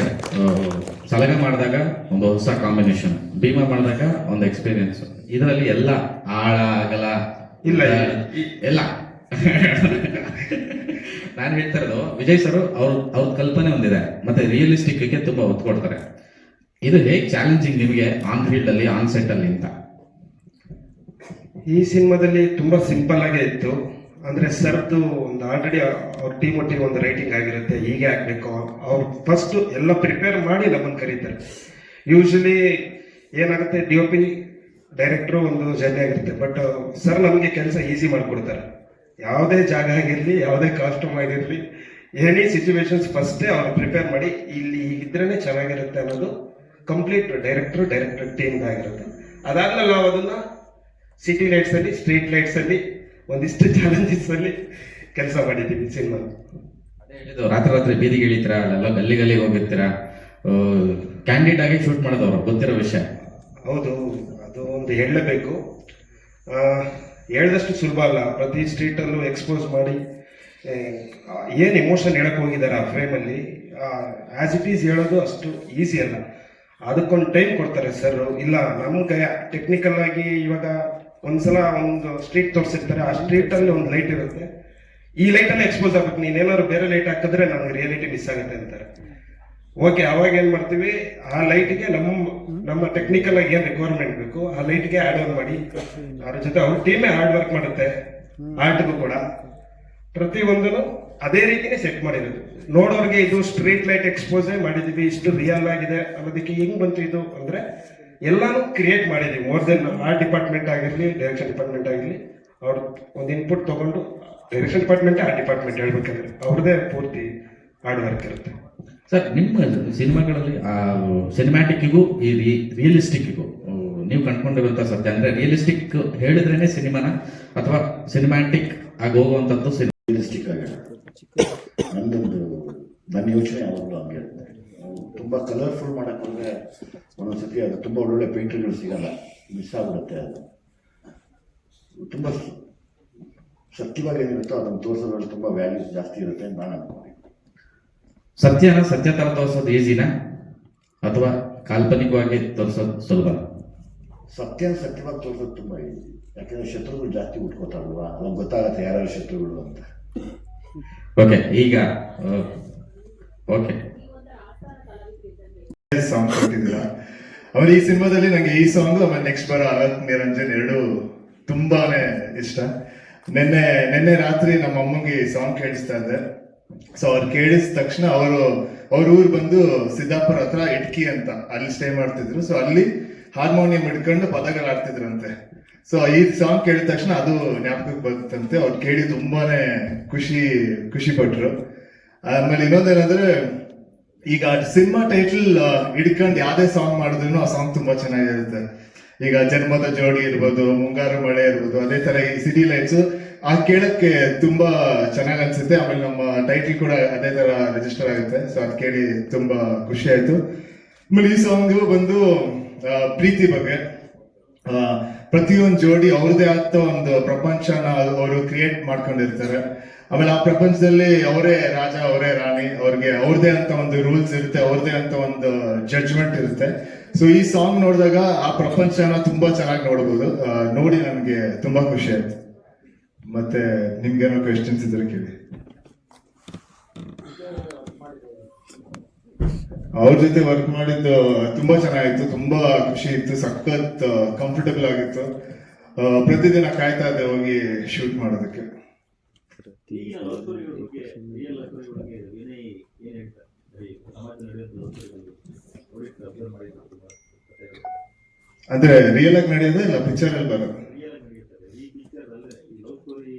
N: ಸಲಗ ಮಾಡಿದಾಗ ಒಂದು ಹೊಸ ಕಾಂಬಿನೇಷನ್, ಭೀಮಾ ಮಾಡಿದಾಗ ಒಂದು ಎಕ್ಸ್ಪೀರಿಯನ್ಸ್. ಇದರಲ್ಲಿ ಎಲ್ಲ ಆಳ ಅಗಲ
B: ಇಲ್ಲ
N: ಎಲ್ಲ ನಾನು ಹೇಳ್ತಾ ಇರೋದು ವಿಜಯ್ ಸರ್ ಅವ್ರ ಕಲ್ಪನೆ ಒಂದಿದೆ, ಮತ್ತೆ ರಿಯಲಿಸ್ಟಿಕ್ ಗೆ ತುಂಬಾ ಒತ್ತು ಕೊಡ್ತಾರೆ. ಇದು ಹೇಗೆ ಚಾಲೆಂಜಿಂಗ್ ನಿಮಗೆ ಆನ್ ಫೀಲ್ಡ್ ಅಲ್ಲಿ, ಆನ್ ಸೆಟ್ ಅಲ್ಲಿ ಅಂತ?
B: ಈ ಸಿನಿಮಾದಲ್ಲಿ ತುಂಬಾ ಸಿಂಪಲ್ ಆಗೇ ಇತ್ತು. ಅಂದ್ರೆ ಸರ್ದು ಒಂದು ಆಲ್ರೆಡಿ ಅವ್ರ ಟೀಮ್ ಒಟ್ಟಿಗೆ ಒಂದು ರೈಟಿಂಗ್ ಆಗಿರುತ್ತೆ, ಹೀಗೆ ಆಗ್ಬೇಕು. ಅವ್ರು ಫಸ್ಟ್ ಎಲ್ಲ ಪ್ರಿಪೇರ್ ಮಾಡಿ ನಮ್ಮನ್ನು ಕರೀತಾರೆ. ಯೂಶಲಿ ಏನಾಗುತ್ತೆ, DOP ಡೈರೆಕ್ಟ್ರು ಒಂದು ಜರ್ನಿ ಆಗಿರುತ್ತೆ, ಬಟ್ ಸರ್ ನಮಗೆ ಕೆಲಸ ಈಸಿ ಮಾಡಿಕೊಡ್ತಾರೆ. ಯಾವುದೇ ಜಾಗ ಆಗಿರಲಿ, ಯಾವುದೇ ಕಾಸ್ಟ್ಯೂಮ್ ಆಗಿರಲಿ, ಏನಿ ಸಿಚುವೇಶನ್ಸ್ ಫಸ್ಟೇ ಅವ್ರು ಪ್ರಿಪೇರ್ ಮಾಡಿ ಇಲ್ಲಿ ಇದ್ರೇನೆ ಚೆನ್ನಾಗಿರುತ್ತೆ ಅನ್ನೋದು ಕಂಪ್ಲೀಟ್ ಡೈರೆಕ್ಟರ್ ಟೀಮ್ ಆಗಿರುತ್ತೆ. ಅದಾದ್ಮೇಲೆ ನಾವು ಅದನ್ನ ಸಿಟಿ ಲೈಟ್ಸ್ ಅಲ್ಲಿ, ಸ್ಟ್ರೀಟ್ ಲೈಟ್ಸ್ ಅಲ್ಲಿ, ಒಂದಿಷ್ಟು ಚಾಲೆಂಜಸ್ ಅಲ್ಲಿ ಕೆಲಸ ಮಾಡಿದ್ದೀವಿ ಸಿನಿಮಾ.
N: ರಾತ್ರಿ ಬೀದಿಗೆ ಇಳಿತೀರಾ, ಅಲ್ಲೆಲ್ಲ ಗಲ್ಲಿಗೆ ಹೋಗಿರ್ತೀರಾ, ಕ್ಯಾಂಡಿಡ್ ಆಗಿ ಶೂಟ್ ಮಾಡೋದವ್ರು ಗೊತ್ತಿರೋ ವಿಷಯ.
B: ಹೌದು, ಅದು ಒಂದು ಹೇಳಲೇಬೇಕು. ಹೇಳ್ದಷ್ಟು ಸುಲಭ ಅಲ್ಲ. ಪ್ರತಿ ಸ್ಟ್ರೀಟಲ್ಲೂ ಎಕ್ಸ್ಪೋಸ್ ಮಾಡಿ ಏನು ಎಮೋಷನ್ ಹೇಳಕ್ ಹೋಗಿದ್ದಾರೆ ಆ ಫ್ರೇಮಲ್ಲಿ, ಆಸ್ ಇಟ್ ಈಸ್ ಹೇಳೋದು ಅಷ್ಟು ಈಸಿ ಅಲ್ಲ. ಅದಕ್ಕೊಂದು ಟೈಮ್ ಕೊಡ್ತಾರೆ ಸರ್. ಇಲ್ಲ ನಮ್ಗೆ ಟೆಕ್ನಿಕಲ್ ಆಗಿ ಇವಾಗ ಒಂದ್ಸಲ ಒಂದು ಸ್ಟ್ರೀಟ್ ತೋರಿಸಿರ್ತಾರೆ, ಆ ಸ್ಟ್ರೀಟಲ್ಲಿ ಒಂದು ಲೈಟ್ ಇರುತ್ತೆ, ಈ ಲೈಟಲ್ಲಿ ಎಕ್ಸ್ಪೋಸ್ ಆಗ್ಬೇಕು, ನೀನೇನಾದ್ರು ಬೇರೆ ಲೈಟ್ ಹಾಕಿದ್ರೆ ನಮ್ಗೆ ರಿಯಾಲಿಟಿ ಮಿಸ್ ಆಗುತ್ತೆ ಅಂತಾರೆ. ಓಕೆ, ಅವಾಗ ಏನು ಮಾಡ್ತೀವಿ, ಆ ಲೈಟ್ಗೆ ನಮ್ಮ ಟೆಕ್ನಿಕಲ್ ಆಗಿ ಏನು ರಿಕ್ವೈರ್ಮೆಂಟ್ ಬೇಕು ಆ ಲೈಟ್ಗೆ ಆ್ಯಡ್ ಆನ್ ಮಾಡಿ, ಅದ್ರ ಜೊತೆ ಅವ್ರ ಟೀಮೇ ಹಾರ್ಡ್ ವರ್ಕ್ ಮಾಡುತ್ತೆ. ಆರ್ಟ್ಗೂ ಕೂಡ ಪ್ರತಿಯೊಂದನ್ನು
L: ಅದೇ ರೀತಿನೇ ಸೆಟ್ ಮಾಡಿರೋದು. ನೋಡೋರಿಗೆ ಇದು ಸ್ಟ್ರೀಟ್ ಲೈಟ್ ಎಕ್ಸ್ಪೋಸೇ ಮಾಡಿದೀವಿ, ಇಷ್ಟು ರಿಯಲ್ ಆಗಿದೆ ಅನ್ನೋದಕ್ಕೆ ಹೆಂಗ್ ಬಂತು ಇದು ಅಂದ್ರೆ ಎಲ್ಲಾನು ಕ್ರಿಯೇಟ್ ಮಾಡಿದೀವಿ. ಮೋರ್ ದೆನ್ ಆರ್ಟ್ ಡಿಪಾರ್ಟ್ಮೆಂಟ್ ಆಗಿರ್ಲಿ, ಡೈರೆಕ್ಷನ್ ಡಿಪಾರ್ಟ್ಮೆಂಟ್ ಆಗಿರ್ಲಿ, ಅವ್ರು ಒಂದು ಇನ್ಪುಟ್ ತಗೊಂಡು, ಡೈರೆಕ್ಷನ್ ಡಿಪಾರ್ಟ್ಮೆಂಟ್ ಆರ್ಟ್ ಡಿಪಾರ್ಟ್ಮೆಂಟ್ ಹೇಳ್ಬೇಕಂದ್ರೆ ಅವ್ರದೇ ಪೂರ್ತಿ ಹಾರ್ಡ್ ವರ್ಕ್ ಇರುತ್ತೆ.
N: ಸರ್, ನಿಮ್ಮ ಸಿನಿಮಾಗಳಲ್ಲಿ ಸಿನಿಮ್ಯಾಟಿಕ್ಕಿಗೂ ಈ ರಿಯಲಿಸ್ಟಿಕ್ಕಿಗೂ ನೀವು ಕಂಡುಕೊಂಡಿರುವಂಥ ಸತ್ಯ ಅಂದ್ರೆ ರಿಯಲಿಸ್ಟಿಕ್ ಹೇಳಿದ್ರೇನೆ ಸಿನಿಮಾನ ಅಥವಾ ಸಿನಿಮ್ಯಾಟಿಕ್ ಆಗಿ ಹೋಗುವಂಥದ್ದು
A: ರಿಯಲಿಸ್ಟಿಕ್ ಆಗಿ ನನ್ನ ಯೋಚನೆ ಯಾವಾಗಲೂ ಹಂಗೆ ಇರುತ್ತೆ. ತುಂಬ ಕಲರ್ಫುಲ್ ಮಾಡೋಕ್ಕೆ ಹೋದರೆ ಒಂದೊಂದ್ಸತಿ ಅದು ತುಂಬ ಒಳ್ಳೊಳ್ಳೆ ಪೇಂಟರ್ಗಳು ಸಿಗಲ್ಲ, ಮಿಸ್ ಆಗಿಬಿಡುತ್ತೆ. ಅದು ತುಂಬ ಸತ್ಯವಾಗಿ ಏನಿರುತ್ತೋ ಅದನ್ನು ತೋರಿಸೋದ್ರಲ್ಲಿ ತುಂಬ ವ್ಯಾಲ್ಯೂ ಜಾಸ್ತಿ ಇರುತ್ತೆ ಅಂತ ನಾನು ಅನ್ಕೊಂಡೆ.
N: ಸತ್ಯನ ಸತ್ಯ ಥರ ತೋರಿಸೋದು ಈಸಿನಾ ಅಥವಾ ಕಾಲ್ಪನಿಕವಾಗಿ ತೋರಿಸೋದು ಸುಲಭ?
A: ಸತ್ಯನ ಸತ್ಯವಾಗಿ ತೋರಿಸೋದು ತುಂಬ ಈಸಿ, ಯಾಕೆಂದರೆ ಶತ್ರುಗಳು ಜಾಸ್ತಿ ಉಟ್ಕೋತಾರಲ್ವಾ, ಅವಾಗ ಗೊತ್ತಾಗತ್ತೆ ಯಾರ್ಯಾರು ಶತ್ರುಗಳು ಅಂತ.
N: ಓಕೆ, ಈಗ ಓಕೆ
B: ಸಾಂಗ್ ಕೊಟ್ಟಿದ್ದೀರಾ. ಆಮೇಲೆ ಈ ಸಿನಿಮಾದಲ್ಲಿ ನಂಗೆ ಈ ಸಾಂಗ್ ಆಮೇಲೆ ನೆಕ್ಸ್ಟ್ ಬರೋ ಅರತ್ ನಿರಂಜನ್ ಎರಡು ತುಂಬಾನೇ ಇಷ್ಟ. ನಿನ್ನೆ ರಾತ್ರಿ ನಮ್ಮ ಅಮ್ಮಂಗೆ ಈ ಸಾಂಗ್ ಕೇಳಿಸ್ತಾ ಇದ್ದೆ. ಸೊ ಅವ್ರು ಕೇಳಿಸಿದ ತಕ್ಷಣ ಅವ್ರ ಊರು ಬಂದು ಸಿದ್ದಾಪುರ ಹತ್ರ ಇಟ್ಕಿ ಅಂತ ಅಲ್ಲಿ ಸ್ಟೇ ಮಾಡ್ತಿದ್ರು. ಸೊ ಅಲ್ಲಿ ಹಾರ್ಮೋನಿಯಂ ಹಿಡ್ಕೊಂಡು ಪದಗಳು ಆಡ್ತಿದ್ರಂತೆ. ಸೊ ಈ ಸಾಂಗ್ ಕೇಳಿದ ತಕ್ಷಣ ಅದು ಜ್ಞಾಪಕಕ್ಕೆ ಬರುತ್ತಂತೆ. ಅವ್ರು ಕೇಳಿ ತುಂಬಾನೇ ಖುಷಿ ಪಟ್ರು. ಆಮೇಲೆ ಇನ್ನೊಂದೇನಂದ್ರೆ, ಈಗ ಸಿನಿಮಾ ಟೈಟಲ್ ಹಿಡ್ಕೊಂಡು ಯಾವ್ದೇ ಸಾಂಗ್ ಮಾಡಿದ್ರು ಆ ಸಾಂಗ್ ತುಂಬಾ ಚೆನ್ನಾಗಿರುತ್ತೆ. ಈಗ ಜನ್ಮದ ಜೋಡಿ ಇರ್ಬೋದು, ಮುಂಗಾರು ಮಳೆ ಇರ್ಬೋದು, ಅದೇ ತರ ಈ ಸಿಟಿ ಲೈಟ್ಸ್ ಆ ಕೇಳಕ್ಕೆ ತುಂಬಾ ಚೆನ್ನಾಗಿ ಅನ್ಸುತ್ತೆ. ಆಮೇಲೆ ನಮ್ಮ ಟೈಟಲ್ ಕೂಡ ಅದೇ ತರ ರಿಜಿಸ್ಟರ್ ಆಗುತ್ತೆ. ಸೊ ಅದ್ ಕೇಳಿ ತುಂಬಾ ಖುಷಿ ಆಯ್ತು. ಆಮೇಲೆ ಈ ಸಾಂಗ್ ಬಂದು ಪ್ರೀತಿ ಬಗ್ಗೆ. ಪ್ರತಿಯೊಂದು ಜೋಡಿ ಅವ್ರದೇ ಆದ ಒಂದು ಪ್ರಪಂಚನ ಅವರು ಕ್ರಿಯೇಟ್ ಮಾಡ್ಕೊಂಡಿರ್ತಾರೆ. ಆಮೇಲೆ ಆ ಪ್ರಪಂಚದಲ್ಲಿ ಅವರೇ ರಾಜ, ಅವರೇ ರಾಣಿ, ಅವ್ರಿಗೆ ಅವ್ರದೇ ಅಂತ ಒಂದು ರೂಲ್ಸ್ ಇರುತ್ತೆ, ಅವ್ರದೇ ಅಂತ ಒಂದು ಜಡ್ಜ್ಮೆಂಟ್ ಇರುತ್ತೆ. ಸೊ ಈ ಸಾಂಗ್ ನೋಡಿದಾಗ ಆ ಪ್ರಪಂಚನ ತುಂಬಾ ಚೆನ್ನಾಗಿ ನೋಡ್ಬೋದು. ನೋಡಿ ನನಗೆ ತುಂಬಾ ಖುಷಿ ಆಯ್ತು. ಮತ್ತೆ ನಿಮ್ಗೇನೋ ಕ್ವೆಶನ್ಸ್ ಇದ್ರೆ ಕೇಳಿ. ಅವ್ರ ಜೊತೆ ವರ್ಕ್ ಮಾಡಿದ್ದು ತುಂಬಾ ಚೆನ್ನಾಗಿತ್ತು, ತುಂಬಾ ಖುಷಿ ಇತ್ತು, ಸಖತ್ ಕಂಫರ್ಟಬಲ್ ಆಗಿತ್ತು. ಪ್ರತಿದಿನ ಕಾಯ್ತಾ ಇದ್ದೆ ಹೋಗಿ ಶೂಟ್ ಮಾಡೋದಕ್ಕೆ. ಅಂದ್ರೆ ರಿಯಲ್ ಆಗಿ ನಡೆಯೋದು ಇಲ್ಲ ಪಿಕ್ಚರ್ ಅಲ್ಲಿ ಬರೋದು?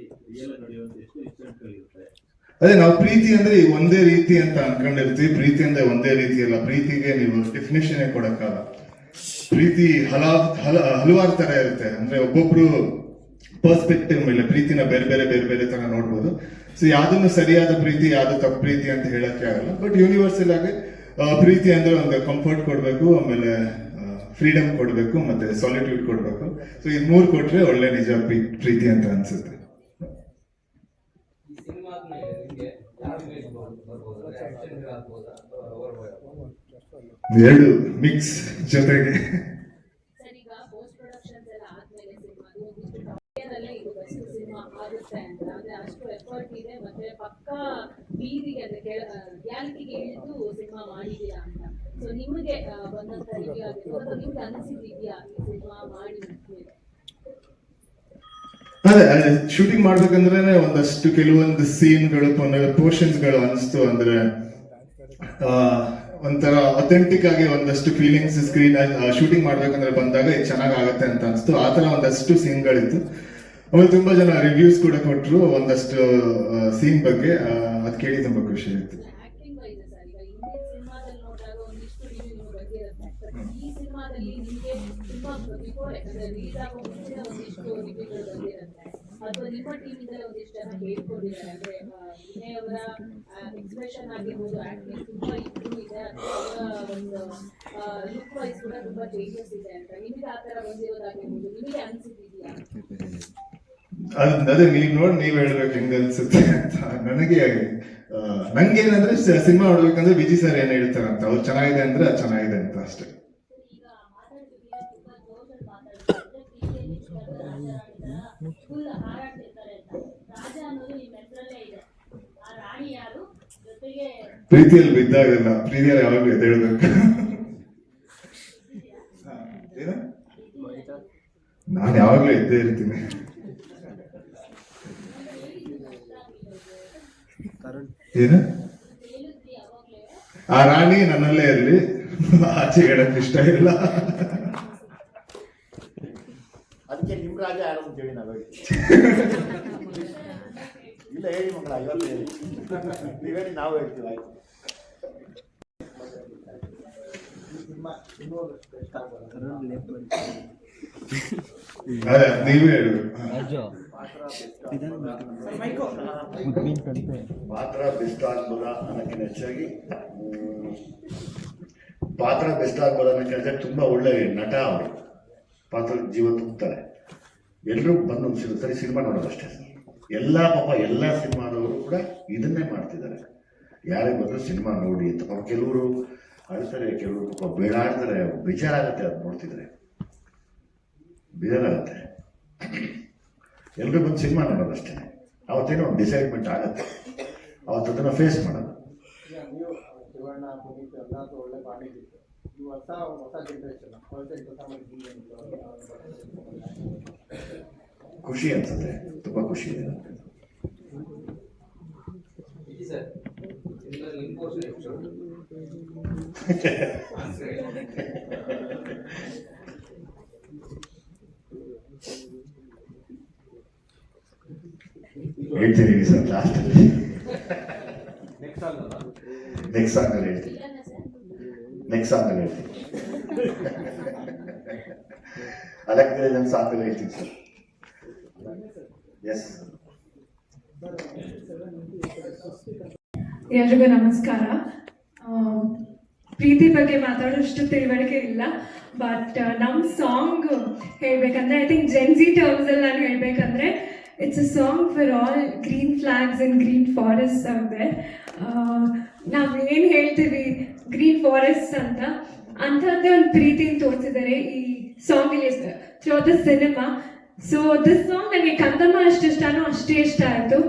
B: ಅದೇ ನಾವು ಪ್ರೀತಿ ಅಂದ್ರೆ ಒಂದೇ ರೀತಿ ಅಂತ ಅನ್ಕೊಂಡಿರ್ತೀವಿ. ಪ್ರೀತಿ ಅಂದ್ರೆ ಒಂದೇ ರೀತಿ ಅಲ್ಲ. ಪ್ರೀತಿಗೆ ನೀವು ಡೆಫಿನೇಷನ್ ಕೊಡಕ್ಕಲ್ಲ. ಪ್ರೀತಿ ಹಲವಾರು ತರ ಇರುತ್ತೆ. ಅಂದ್ರೆ ಒಬ್ಬೊಬ್ರು ಪರ್ಸ್ಪೆಕ್ಟಿವ್ ಮೇಲೆ ಪ್ರೀತಿನ ಬೇರೆ ಬೇರೆ ತರ ನೋಡ್ಬೋದು. ಸೊ ಯಾವ್ದನ್ನು ಸರಿಯಾದ ಪ್ರೀತಿ, ಯಾವ್ದು ತಪ್ಪು ಪ್ರೀತಿ ಅಂತ ಹೇಳಕ್ಕೆ ಆಗಲ್ಲ. ಬಟ್ ಯೂನಿವರ್ಸಲ್ ಆಗಿ ಪ್ರೀತಿ ಅಂದ್ರೆ ಒಂದು ಕಂಫರ್ಟ್ ಕೊಡ್ಬೇಕು, ಆಮೇಲೆ ಫ್ರೀಡಮ್ ಕೊಡ್ಬೇಕು, ಮತ್ತೆ ಸಾಲಿಟ್ಯೂಡ್ ಕೊಡ್ಬೇಕು. ಸೊ ಇದು 3 ಕೊಟ್ರೆ ಒಳ್ಳೆ ನಿಜ ಪ್ರೀತಿ ಅಂತ ಅನ್ಸುತ್ತೆ. ಎರಡು ಮಿಕ್ಸ್ ಜೊತೆಗೆ.
M: ಸರ್, ಈಗ ಪೋಸ್ಟ್ ಪ್ರೊಡಕ್ಷನ್ಸ್ ಎಲ್ಲ ಆದ್ಮೇಲೆ ಸಿನಿಮಾದು ಇದು ಬೆಸ್ಟ್ ಸಿನಿಮಾ ಆಗುತ್ತೆ ಅಂತ ಅಂದ್ರೆ ಅಷ್ಟು ಎಫರ್ಟ್ ಇದೆ. ಮತ್ತೆ ಪಕ್ಕಾ ಬೀದಿಗೆ ಅಂದ್ರೆ ರಿಯಾಲಿಟಿಗೆ ಇಳಿದು ಸಿನಿಮಾ ಮಾಡಿದೀರಾ ಅಂತ. ಸೊ ನಿಮಗೆ ಬಂದಂತ ರಿವ್ಯೂ ಆಗಿರ್ಬೋದು, ನಿಮ್ಗೆ ಅನಿಸಿದ್ಯಾ ಈ ಸಿನಿಮಾ ಮಾಡಿ?
B: ಅದೇ ಶೂಟಿಂಗ್ ಮಾಡ್ಬೇಕಂದ್ರೆ ಒಂದಷ್ಟು ಕೆಲವೊಂದು ಸೀನ್ಗಳು, ಪೋರ್ಷನ್ಸ್ಗಳು ಅನಿಸ್ತು. ಅಂದ್ರೆ ಒಂಥರ ಅಥೆಂಟಿಕ್ ಆಗಿ ಒಂದಷ್ಟು ಫೀಲಿಂಗ್ಸ್ ಸ್ಕ್ರೀನ್ ಶೂಟಿಂಗ್ ಮಾಡ್ಬೇಕಂದ್ರೆ ಬಂದಾಗ ಇದು ಚೆನ್ನಾಗಾಗತ್ತೆ ಅಂತ ಅನಿಸ್ತು. ಆ ತರ ಒಂದಷ್ಟು ಸೀನ್ಗಳಿತ್ತು. ಆಮೇಲೆ ತುಂಬಾ ಜನ ರಿವ್ಯೂಸ್ ಕೂಡ ಕೊಟ್ಟರು ಒಂದಷ್ಟು ಸೀನ್ ಬಗ್ಗೆ. ಅದ್ ಕೇಳಿ ತುಂಬಾ ಖುಷಿ ಆಯ್ತು.
M: ಆಕ್ಟಿಂಗ್ ವೈಸ್ ಸರ್, ಈಗ ಇಂಡಿಯನ್ ಸಿನಿಮಾದಲ್ಲಿ ನೋಡಿದಾಗ ಒಂದಿಷ್ಟು ರಿವ್ಯೂ ಬಂದಿರುತ್ತೆ. ಈ ಸಿನಿಮಾದಲ್ಲಿ ನಿಮಗೆ ತುಂಬಾ ಬಿಫೋರ್ ಅಂದ್ರೆ ರಿಲೀಸ್ ಆಗೋ ಮುಂಚಿನ ಒಂದಿಷ್ಟು ರಿವ್ಯೂಗಳು ಬಂದಿರುತ್ತೆ, ಅಥವಾ ನಿಮ್ಮ ಟೀಮ್ ಇಂದಲೇ ಒಂದಿಷ್ಟು ಜನ ಹೇಳ್ಕೊಂಡಿದ್ದಾರೆ. ಅಂದ್ರೆ ವಿನಯ್ ಅವರ ಎಕ್ಸ್ಪ್ರೆಷನ್ ಆಗಿರ್ಬೋದು, ಆಕ್ಟಿಂಗ್ ತುಂಬಾ ಇಂಪ್ರೂವ್ ಇದೆ, ಅಥವಾ ಒಂದು ಲುಕ್ ವೈಸ್ ಕೂಡ ತುಂಬಾ ಚೇಂಜಸ್ ಇದೆ ಅಂತ. ನಿಮಗೆ ಆ ತರ ಬಂದಿರೋದಾಗಿರ್ಬೋದು, ನಿಮಗೆ ಅನಿಸಿದ್ಯಾ?
B: ಅದೇ ನೀವ್ ಹೇಳ್ಬೇಕು ಹೆಂಗ ಅನ್ಸುತ್ತೆ ಅಂತ. ನಂಗೇನಂದ್ರೆ ಸಿನಿಮಾ ನೋಡ್ಬೇಕಂದ್ರೆ ವಿಜಯ್ ಸರ್ ಏನ್ ಹೇಳ್ತಾರಂತ, ಅವ್ರು ಚೆನ್ನಾಗಿದೆ ಅಂದ್ರೆ ಅದು ಚೆನ್ನಾಗಿದೆ ಅಂತ ಅಷ್ಟೇ. ಪ್ರೀತಿಯಲ್ಲಿ ಬಿದ್ದಾಗಲ್ಲ, ಪ್ರೀತಿಯಲ್ಲಿ ಯಾವಾಗಲೂ ಎದ್ದೇಳ್ಬೇಕು. ನಾನು ಯಾವಾಗ್ಲೂ ಎದ್ದೇ ಇರ್ತೀನಿ. ಏನು ಆ ರಾಣಿ ನನ್ನಲ್ಲೇ ಇರಲಿ, ಆಚೆ ಹೇಳಕ್ ಇಷ್ಟ ಇಲ್ಲ.
A: ಅದಕ್ಕೆ ನಿಮ್ಮ ರಾಜ ಯಾರು ಅಂತೇಳಿ ನಾವು ಇಲ್ಲ ಹೇಳಿ ಮಕ್ಕಳ, ಇವತ್ತು ಹೇಳಿ, ನೀವೇಳಿ ನಾವು ಹೇಳ್ತೀವಿ. ಆಯ್ತು,
B: ಅದೇ ನೀವೇ ಹೇಳು.
A: ಪಾತ್ರ ಬೆಸ್ಟ್ ಆಗ್ಬೋದ ಅನ್ನೋಕ್ಕಿಂತ ಹೆಚ್ಚಾಗಿ ಪಾತ್ರ ಬೆಸ್ಟ್ ಆಗ್ಬೋದ ಅನ್ನೋಕ್ಕಿಂತ ಹೆಚ್ಚಾಗಿ ತುಂಬ ಒಳ್ಳೆ ನಟ ಅವರು ಪಾತ್ರ ಜೀವ ತುಂಬ್ತಾರೆ. ಎಲ್ಲರೂ ಬಂದು ಒಂದು ಸರಿ ಸಿನಿಮಾ ನೋಡೋದಷ್ಟೇ. ಎಲ್ಲ ಪಾಪ ಎಲ್ಲ ಸಿನಿಮಾದವರು ಕೂಡ ಇದನ್ನೇ ಮಾಡ್ತಿದ್ದಾರೆ. ಯಾರೇ ಬಂದರೂ ಸಿನಿಮಾ ನೋಡಿ ಅಂತ. ಪಾಪ ಕೆಲವರು ಅಳ್ತಾರೆ, ಕೆಲವರು ಪಾಪ ಬೇಡಾಡ್ತಾರೆ, ವಿಚಾರ ಆಗುತ್ತೆ ಅದು ನೋಡ್ತಿದ್ರೆ, ಬೇಜಾರಾಗುತ್ತೆ. ಎಲ್ಲರೂ ಬಂದು ಸಿನಿಮಾ ನೋಡೋದಷ್ಟೇ. ಅವತ್ತೇನೋ ಒಂದು ಡಿಸೈಡ್ಮೆಂಟ್ ಆಗುತ್ತೆ, ಅವತ್ತು ಅದನ್ನು ಫೇಸ್ ಮಾಡೋದು. ಖುಷಿ ಅನ್ಸುತ್ತೆ, ತುಂಬ ಖುಷಿ ಇದೆ ನನಗೆ. ಹೇಳ್ತೀನಿ ಸರ್ ಲಾಸ್ಟಲ್ಲಿ, ನೆಕ್ಸ್ಟ್ ಸಾಂಗಲ್ಲಿ ಹೇಳ್ತೀನಿ, ನೆಕ್ಸ್ಟ್ ಸಾಂಗಲ್ಲಿ ಹೇಳ್ತೀನಿ. ಅದಕ್ಕೆ ನನ್ನ ಸಾಂಗಲ್ಲಿ ಹೇಳ್ತೀನಿ ಸರ್. ಎಸ್,
C: ಎಲ್ರಿಗೂ ನಮಸ್ಕಾರ. ಪ್ರೀತಿ ಬಗ್ಗೆ ಮಾತಾಡೋಷ್ಟು ತಿಳುವಳಿಕೆ ಇಲ್ಲ, ಬಟ್ ನಮ್ಮ ಸಾಂಗ್ ಹೇಳ್ಬೇಕಂದ್ರೆ ಐ ಥಿಂಕ್ ಜೆನ್ಸಿ ಟರ್ಮ್ಸಲ್ಲಿ ನಾನು ಹೇಳ್ಬೇಕಂದ್ರೆ it's a song for all green flags and green forest ಅವ್ರೆ. ನಾವೇನು ಹೇಳ್ತೀವಿ ಗ್ರೀನ್ ಫಾರೆಸ್ಟ್ ಅಂತ, ಅಂಥದ್ದೇ ಒಂದು ಪ್ರೀತಿನ ತೋರಿಸಿದ್ದಾರೆ ಈ ಸಾಂಗಲ್ಲಿ through the cinema. So this song ನನಗೆ ಕಂದಮ್ಮ ಅಷ್ಟು ಇಷ್ಟನೋ ಅಷ್ಟೇ ಇಷ್ಟ ಆಯಿತು.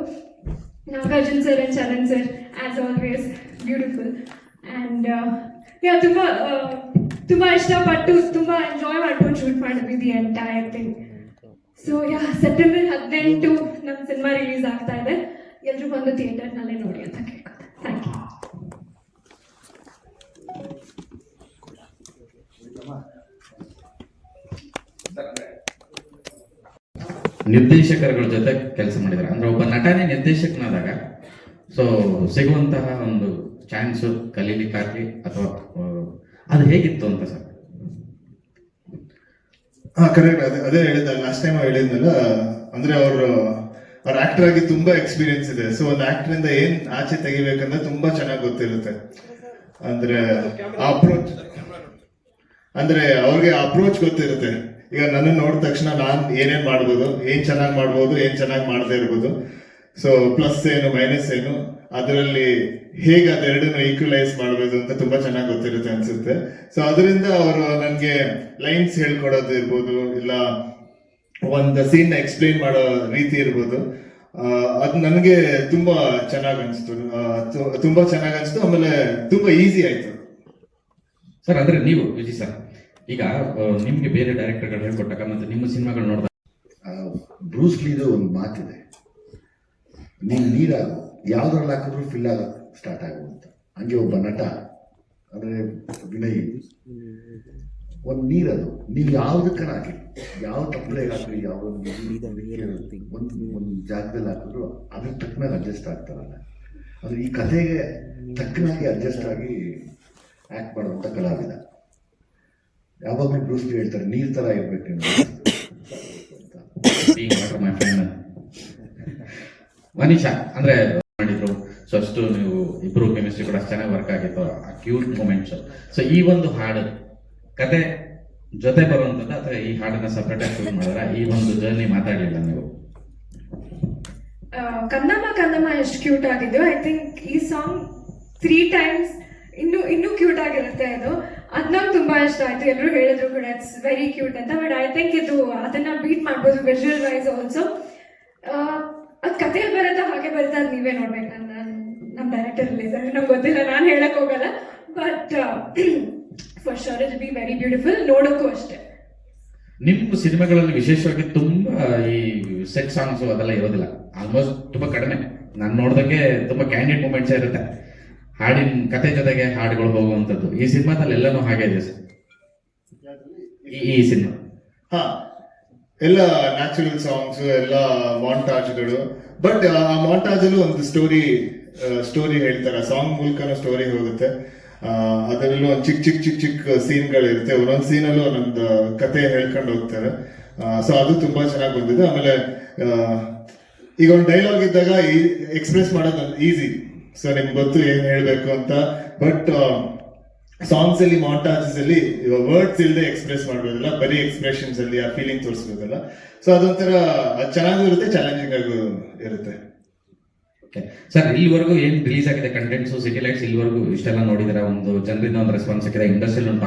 C: Nagarjun sir and Charan sir as always beautiful. And ತುಂಬ ಇಷ್ಟಪಟ್ಟು ತುಂಬ ಎಂಜಾಯ್ ಮಾಡ್ಕೊಂಡು ಶೂಟ್ ಮಾಡಿದ್ವಿ the entire thing. So September 18 ನಮ್ಮ ಸಿನಿಮಾ ರಿಲೀಸ್ ಆಗ್ತಾ ಇದೆ. ಎಲ್ಲರೂ ಬಂದು ಥಿಯೇಟರ್ನಲ್ಲೇ ನೋಡಿ ಅಂತ ಕೇಳ್ಕೊತಾರೆ. Thank you.
N: ನಿರ್ದೇಶಕರುಗಳ ಜೊತೆ ಕೆಲಸ ಮಾಡಿದ್ದಾರೆ ಅಂದ್ರೆ ಒಬ್ಬ ನಟನೇ ನಿರ್ದೇಶಕನಾದಾಗ ಸೊ ಸಿಗುವಂತಹ ಒಂದು ಚಾನ್ಸು ಕಲೀಲಿಕ್ಕಾಗಲಿ ಅಥವಾ ಅದು ಹೇಗಿತ್ತು ಅಂತ ಸರ್?
B: ಕರೆಕ್ಟ್. ಅದೇ ಹೇಳಿದ ಲಾಸ್ಟ್ ಟೈಮ್ ಹೇಳಿದ್ನಲ್ಲ, ಅಂದ್ರೆ ಅವ್ರ ಆಕ್ಟರ್ ಆಗಿ ತುಂಬಾ ಎಕ್ಸ್ಪೀರಿಯನ್ಸ್ ಇದೆ. ಸೊ ಒಂದು ಆಕ್ಟರ್ ಇಂದ ಏನ್ ಆಚೆ ತೆಗಿಬೇಕಂದ್ರೆ ತುಂಬಾ ಚೆನ್ನಾಗಿ ಗೊತ್ತಿರುತ್ತೆ. ಅಂದ್ರೆ ಅಪ್ರೋಚ್, ಅಂದ್ರೆ ಅವ್ರಿಗೆ ಅಪ್ರೋಚ್ ಗೊತ್ತಿರುತ್ತೆ. ಈಗ ನನ್ನ ನೋಡಿದ ತಕ್ಷಣ ನಾನು ಏನೇನ್ ಮಾಡ್ಬೋದು, ಏನ್ ಚೆನ್ನಾಗಿ ಮಾಡ್ಬೋದು, ಏನ್ ಚೆನ್ನಾಗಿ ಮಾಡದೇ ಇರ್ಬೋದು, ಸೊ ಪ್ಲಸ್ ಏನು ಮೈನಸ್ ಏನು, ಅದರಲ್ಲಿ ಹೇಗೆ ಅದೆರಡನ್ನು ಈಕ್ವಲೈಸ್ ಮಾಡಬಹುದು ಅಂತ ತುಂಬಾ ಚೆನ್ನಾಗಿ ಗೊತ್ತಿರುತ್ತೆ ಅನ್ಸುತ್ತೆ. ಸೊ ಅದರಿಂದ ಅವರು ನನಗೆ ಲೈನ್ಸ್ ಹೇಳ್ಕೊಡೋದು ಇರ್ಬೋದು, ಇಲ್ಲ ಒಂದು ಸೀನ್ ಎಕ್ಸ್ಪ್ಲೈನ್ ಮಾಡೋ ರೀತಿ ಇರ್ಬೋದು, ಅದು ನನಗೆ ತುಂಬಾ ಚೆನ್ನಾಗಿ ಅನಿಸ್ತು. ತುಂಬಾ ಚೆನ್ನಾಗಿ ಅನಿಸ್ತು. ಆಮೇಲೆ ತುಂಬಾ ಈಸಿ ಆಯ್ತು
N: ಸರ್. ಅಂದ್ರೆ ನೀವು ವಿಜಯ್ ಸರ್ ಈಗ ನಿಮ್ಗೆ ಬೇರೆ ಡೈರೆಕ್ಟರ್ಗಳು ಹೇಳ್ಕೊಟ್ಟಾಗ ಮತ್ತೆ ನಿಮ್ಮ ಸಿನಿಮಾಗಳು ನೋಡಿದಾಗ
A: ಬ್ರೂಸ್ ಲೀದು ಒಂದು ಮಾತಿದೆ, ನೀನು ನೀರಾಗು, ಯಾವ್ದ್ರಲ್ಲಿ ಹಾಕಿದ್ರು ಫಿಲ್ ಆಗ ಸ್ಟಾರ್ಟ್ ಆಗುವಂತ. ಹಂಗೆ ಒಬ್ಬ ನಟ ಅಂದರೆ ವಿನಯ್ ಒಂದು ನೀರದು, ನೀವು ಯಾವುದಕ್ಕನ ಹಾಕಿ, ಯಾವ ತಪ್ಪಲೆಗೆ ಹಾಕಿ, ಯಾವ ಒಂದು ಜಾಗದಲ್ಲಿ ಹಾಕಿದ್ರು ಅದ್ರ ತಕ್ಕನಾಗಿ ಅಡ್ಜಸ್ಟ್ ಆಗ್ತಾರಲ್ಲ, ಅಂದರೆ ಈ ಕಥೆಗೆ ತಕ್ಕನಾಗಿ ಅಡ್ಜಸ್ಟ್ ಆಗಿ ಆ್ಯಕ್ಟ್ ಮಾಡುವಂಥ ಕಲಾವಿದ. ಯಾವಾಗಲೂ ಬ್ರೂಸ್ ಲೀ ಹೇಳ್ತಾರೆ ನೀರ್ ಥರ ಇರಬೇಕು ಅಂತ.
N: ಮನೀಷಾ ಅಂದ್ರೆ ಮಾಡಿದ್ರು, ಸೊ ಅಷ್ಟು ನೀವು ಇಬ್ರು ಕೆಮಿಸ್ಟ್ರಿ ಕೂಡ ಚೆನ್ನಾಗಿ ವರ್ಕ್ ಆಗಿತ್ತು, ಆ ಕ್ಯೂಟ್ ಮೂಮೆಂಟ್ಸ್. ಸೊ ಈ ಒಂದು ಹಾಡು ಕತೆ ಜೊತೆ ಬರುವಂಥದ್ದು ಅಥವಾ ಈ ಹಾಡನ್ನ ಸಪ್ರೇಟ್ ಆಗಿ ಶೂಟ್ ಮಾಡಿದ್ರೆ ಈ ಒಂದು ಜರ್ನಿ ಮಾತಾಡಲಿಲ್ಲ ನೀವು?
C: ಕಂದಮ್ಮ ಎಷ್ಟು ಕ್ಯೂಟ್ ಆಗಿದ್ದು. ಐ ಥಿಂಕ್ ಈ ಸಾಂಗ್ 3 times ಇನ್ನೂ ಕ್ಯೂಟ್ ಆಗಿರುತ್ತೆ. ಅದು ನಂಗೆ ತುಂಬಾ ಇಷ್ಟ ಆಯ್ತು. ಎಲ್ಲರೂ ಹೇಳಿದ್ರು ಕೂಡ ಇಟ್ಸ್ ವೆರಿ ಕ್ಯೂಟ್ ಅಂತ. ಬಟ್ ಐ ಥಿಂಕ್ ಇದು ಅದನ್ನ ಬೀಟ್ ಮಾಡ್ಬೋದು ವಿಜುವಲ್ ವೈಸ್ ಆಲ್ಸೋ. ಅದು ಕಥೆಯಲ್ಲಿ ಬರುತ್ತೆ, ಹಾಗೆ ಬರುತ್ತೆ, ಅದು ನೀವೇ ನೋಡ್ಬೇಕು. ನಮ್ಮ ಡೈರೆಕ್ಟರ್ ಇಲ್ಲ ಸರ್, ನಮ್ಗೆ ಗೊತ್ತಿಲ್ಲ, ನಾನು ಹೇಳಕ್ ಹೋಗಲ್ಲ. But for sure it be very beautiful, ನೋಡೋಕ್ಕೂ ಅಷ್ಟೇ.
N: ನಿಮ್ಮ ಸಿನಿಮಾಗಳಲ್ಲಿ ವಿಶೇಷವಾಗಿ ತುಂಬಾ ಈ ಸೆಟ್ ಸಾಂಗ್ಸ್ ಅದೆಲ್ಲ ಇರೋದಿಲ್ಲ, ಆಲ್ಮೋಸ್ಟ್ ತುಂಬಾ ಕಡಿಮೆ. ನಾನು ನೋಡ್ದಂಗೆ ತುಂಬಾ ಕ್ಯಾಂಡಿಡ್ ಮೂಮೆಂಟ್ಸ್ ಇರುತ್ತೆ, ಹಾಡಿನ ಕತೆ ಜೊತೆಗೆ ಹಾಡುಗಳು ಹೋಗುವಂಥದ್ದು. ಈ ಸಿನಿಮಾದಲ್ಲಿ ಎಲ್ಲನೂ ಹಾಗೆ ಇದೆ ಸರ್. ಈ ಸಿನಿಮಾ
B: ಹಾ, ಎಲ್ಲ ನ್ಯಾಚುರಲ್ ಸಾಂಗ್ಸ್, ಎಲ್ಲ ಮಾಂಟಾಜ್ಗಳು. ಬಟ್ ಆ ಮಾಂಟಾಜ್ ಅಲ್ಲೂ ಒಂದು ಸ್ಟೋರಿ ಹೇಳ್ತಾರೆ, ಸಾಂಗ್ ಮೂಲಕನೂ ಸ್ಟೋರಿ ಹೋಗುತ್ತೆ. ಅದರಲ್ಲೂ ಒಂದು ಚಿಕ್ಕ ಸೀನ್ಗಳು ಇರುತ್ತೆ, ಒಂದೊಂದು ಸೀನಲ್ಲೂ ಒಂದೊಂದು ಕತೆ ಹೇಳ್ಕೊಂಡು ಹೋಗ್ತಾರೆ. ಸೊ ಅದು ತುಂಬಾ ಚೆನ್ನಾಗಿ ಬಂದಿದೆ. ಆಮೇಲೆ ಈಗ ಒಂದು ಡೈಲಾಗ್ ಇದ್ದಾಗ ಎಕ್ಸ್ಪ್ರೆಸ್ ಮಾಡೋದು ಈಸಿ, ಸೊ ನಿಮ್ಗೆ ಗೊತ್ತು ಏನ್ ಹೇಳ್ಬೇಕು ಅಂತ. ಬಟ್ ಸಾಂಗ್ಸ್ ಅಲ್ಲಿ, ಮಾಂಟಾಜಸ್ ಅಲ್ಲಿ ವರ್ಡ್ಸ್ ಇಲ್ಲದೆ ಎಕ್ಸ್ಪ್ರೆಸ್ ಮಾಡ್ಬೋದಲ್ಲ, ಬರೀ ಎಕ್ಸ್ಪ್ರೆಷನ್ಸ್ ಅಲ್ಲಿ ಆ ಫೀಲಿಂಗ್ ತೋರಿಸ್ಬೋದಲ್ಲ. ಸೊ ಅದೊಂಥರ ಚೆನ್ನಾಗೂ ಇರುತ್ತೆ, ಚಾಲೆಂಜಿಂಗ್ ಆಗೂ ಇರುತ್ತೆ.
N: ಸರ್, ಇಲ್ಲಿವರೆಗೂ ಏನ್ ರಿಲೀಸ್ ಆಗಿದೆ ಕಂಟೆಂಟ್ಸ್ ಸಿಟಿ ಲೈಟ್ಸ್, ಇಲ್ಲಿವರೆಗೂ ಇಷ್ಟೆಲ್ಲ ನೋಡಿದ್ರೆ ಒಂದು ಜನರಿಂದ ಒಂದು ರೆಸ್ಪಾನ್ಸ್ ಸಿಕ್ಕಿದೆ, ಇಂಡಸ್ಟ್ರಿಯಲ್ಲಿ ಒಂದು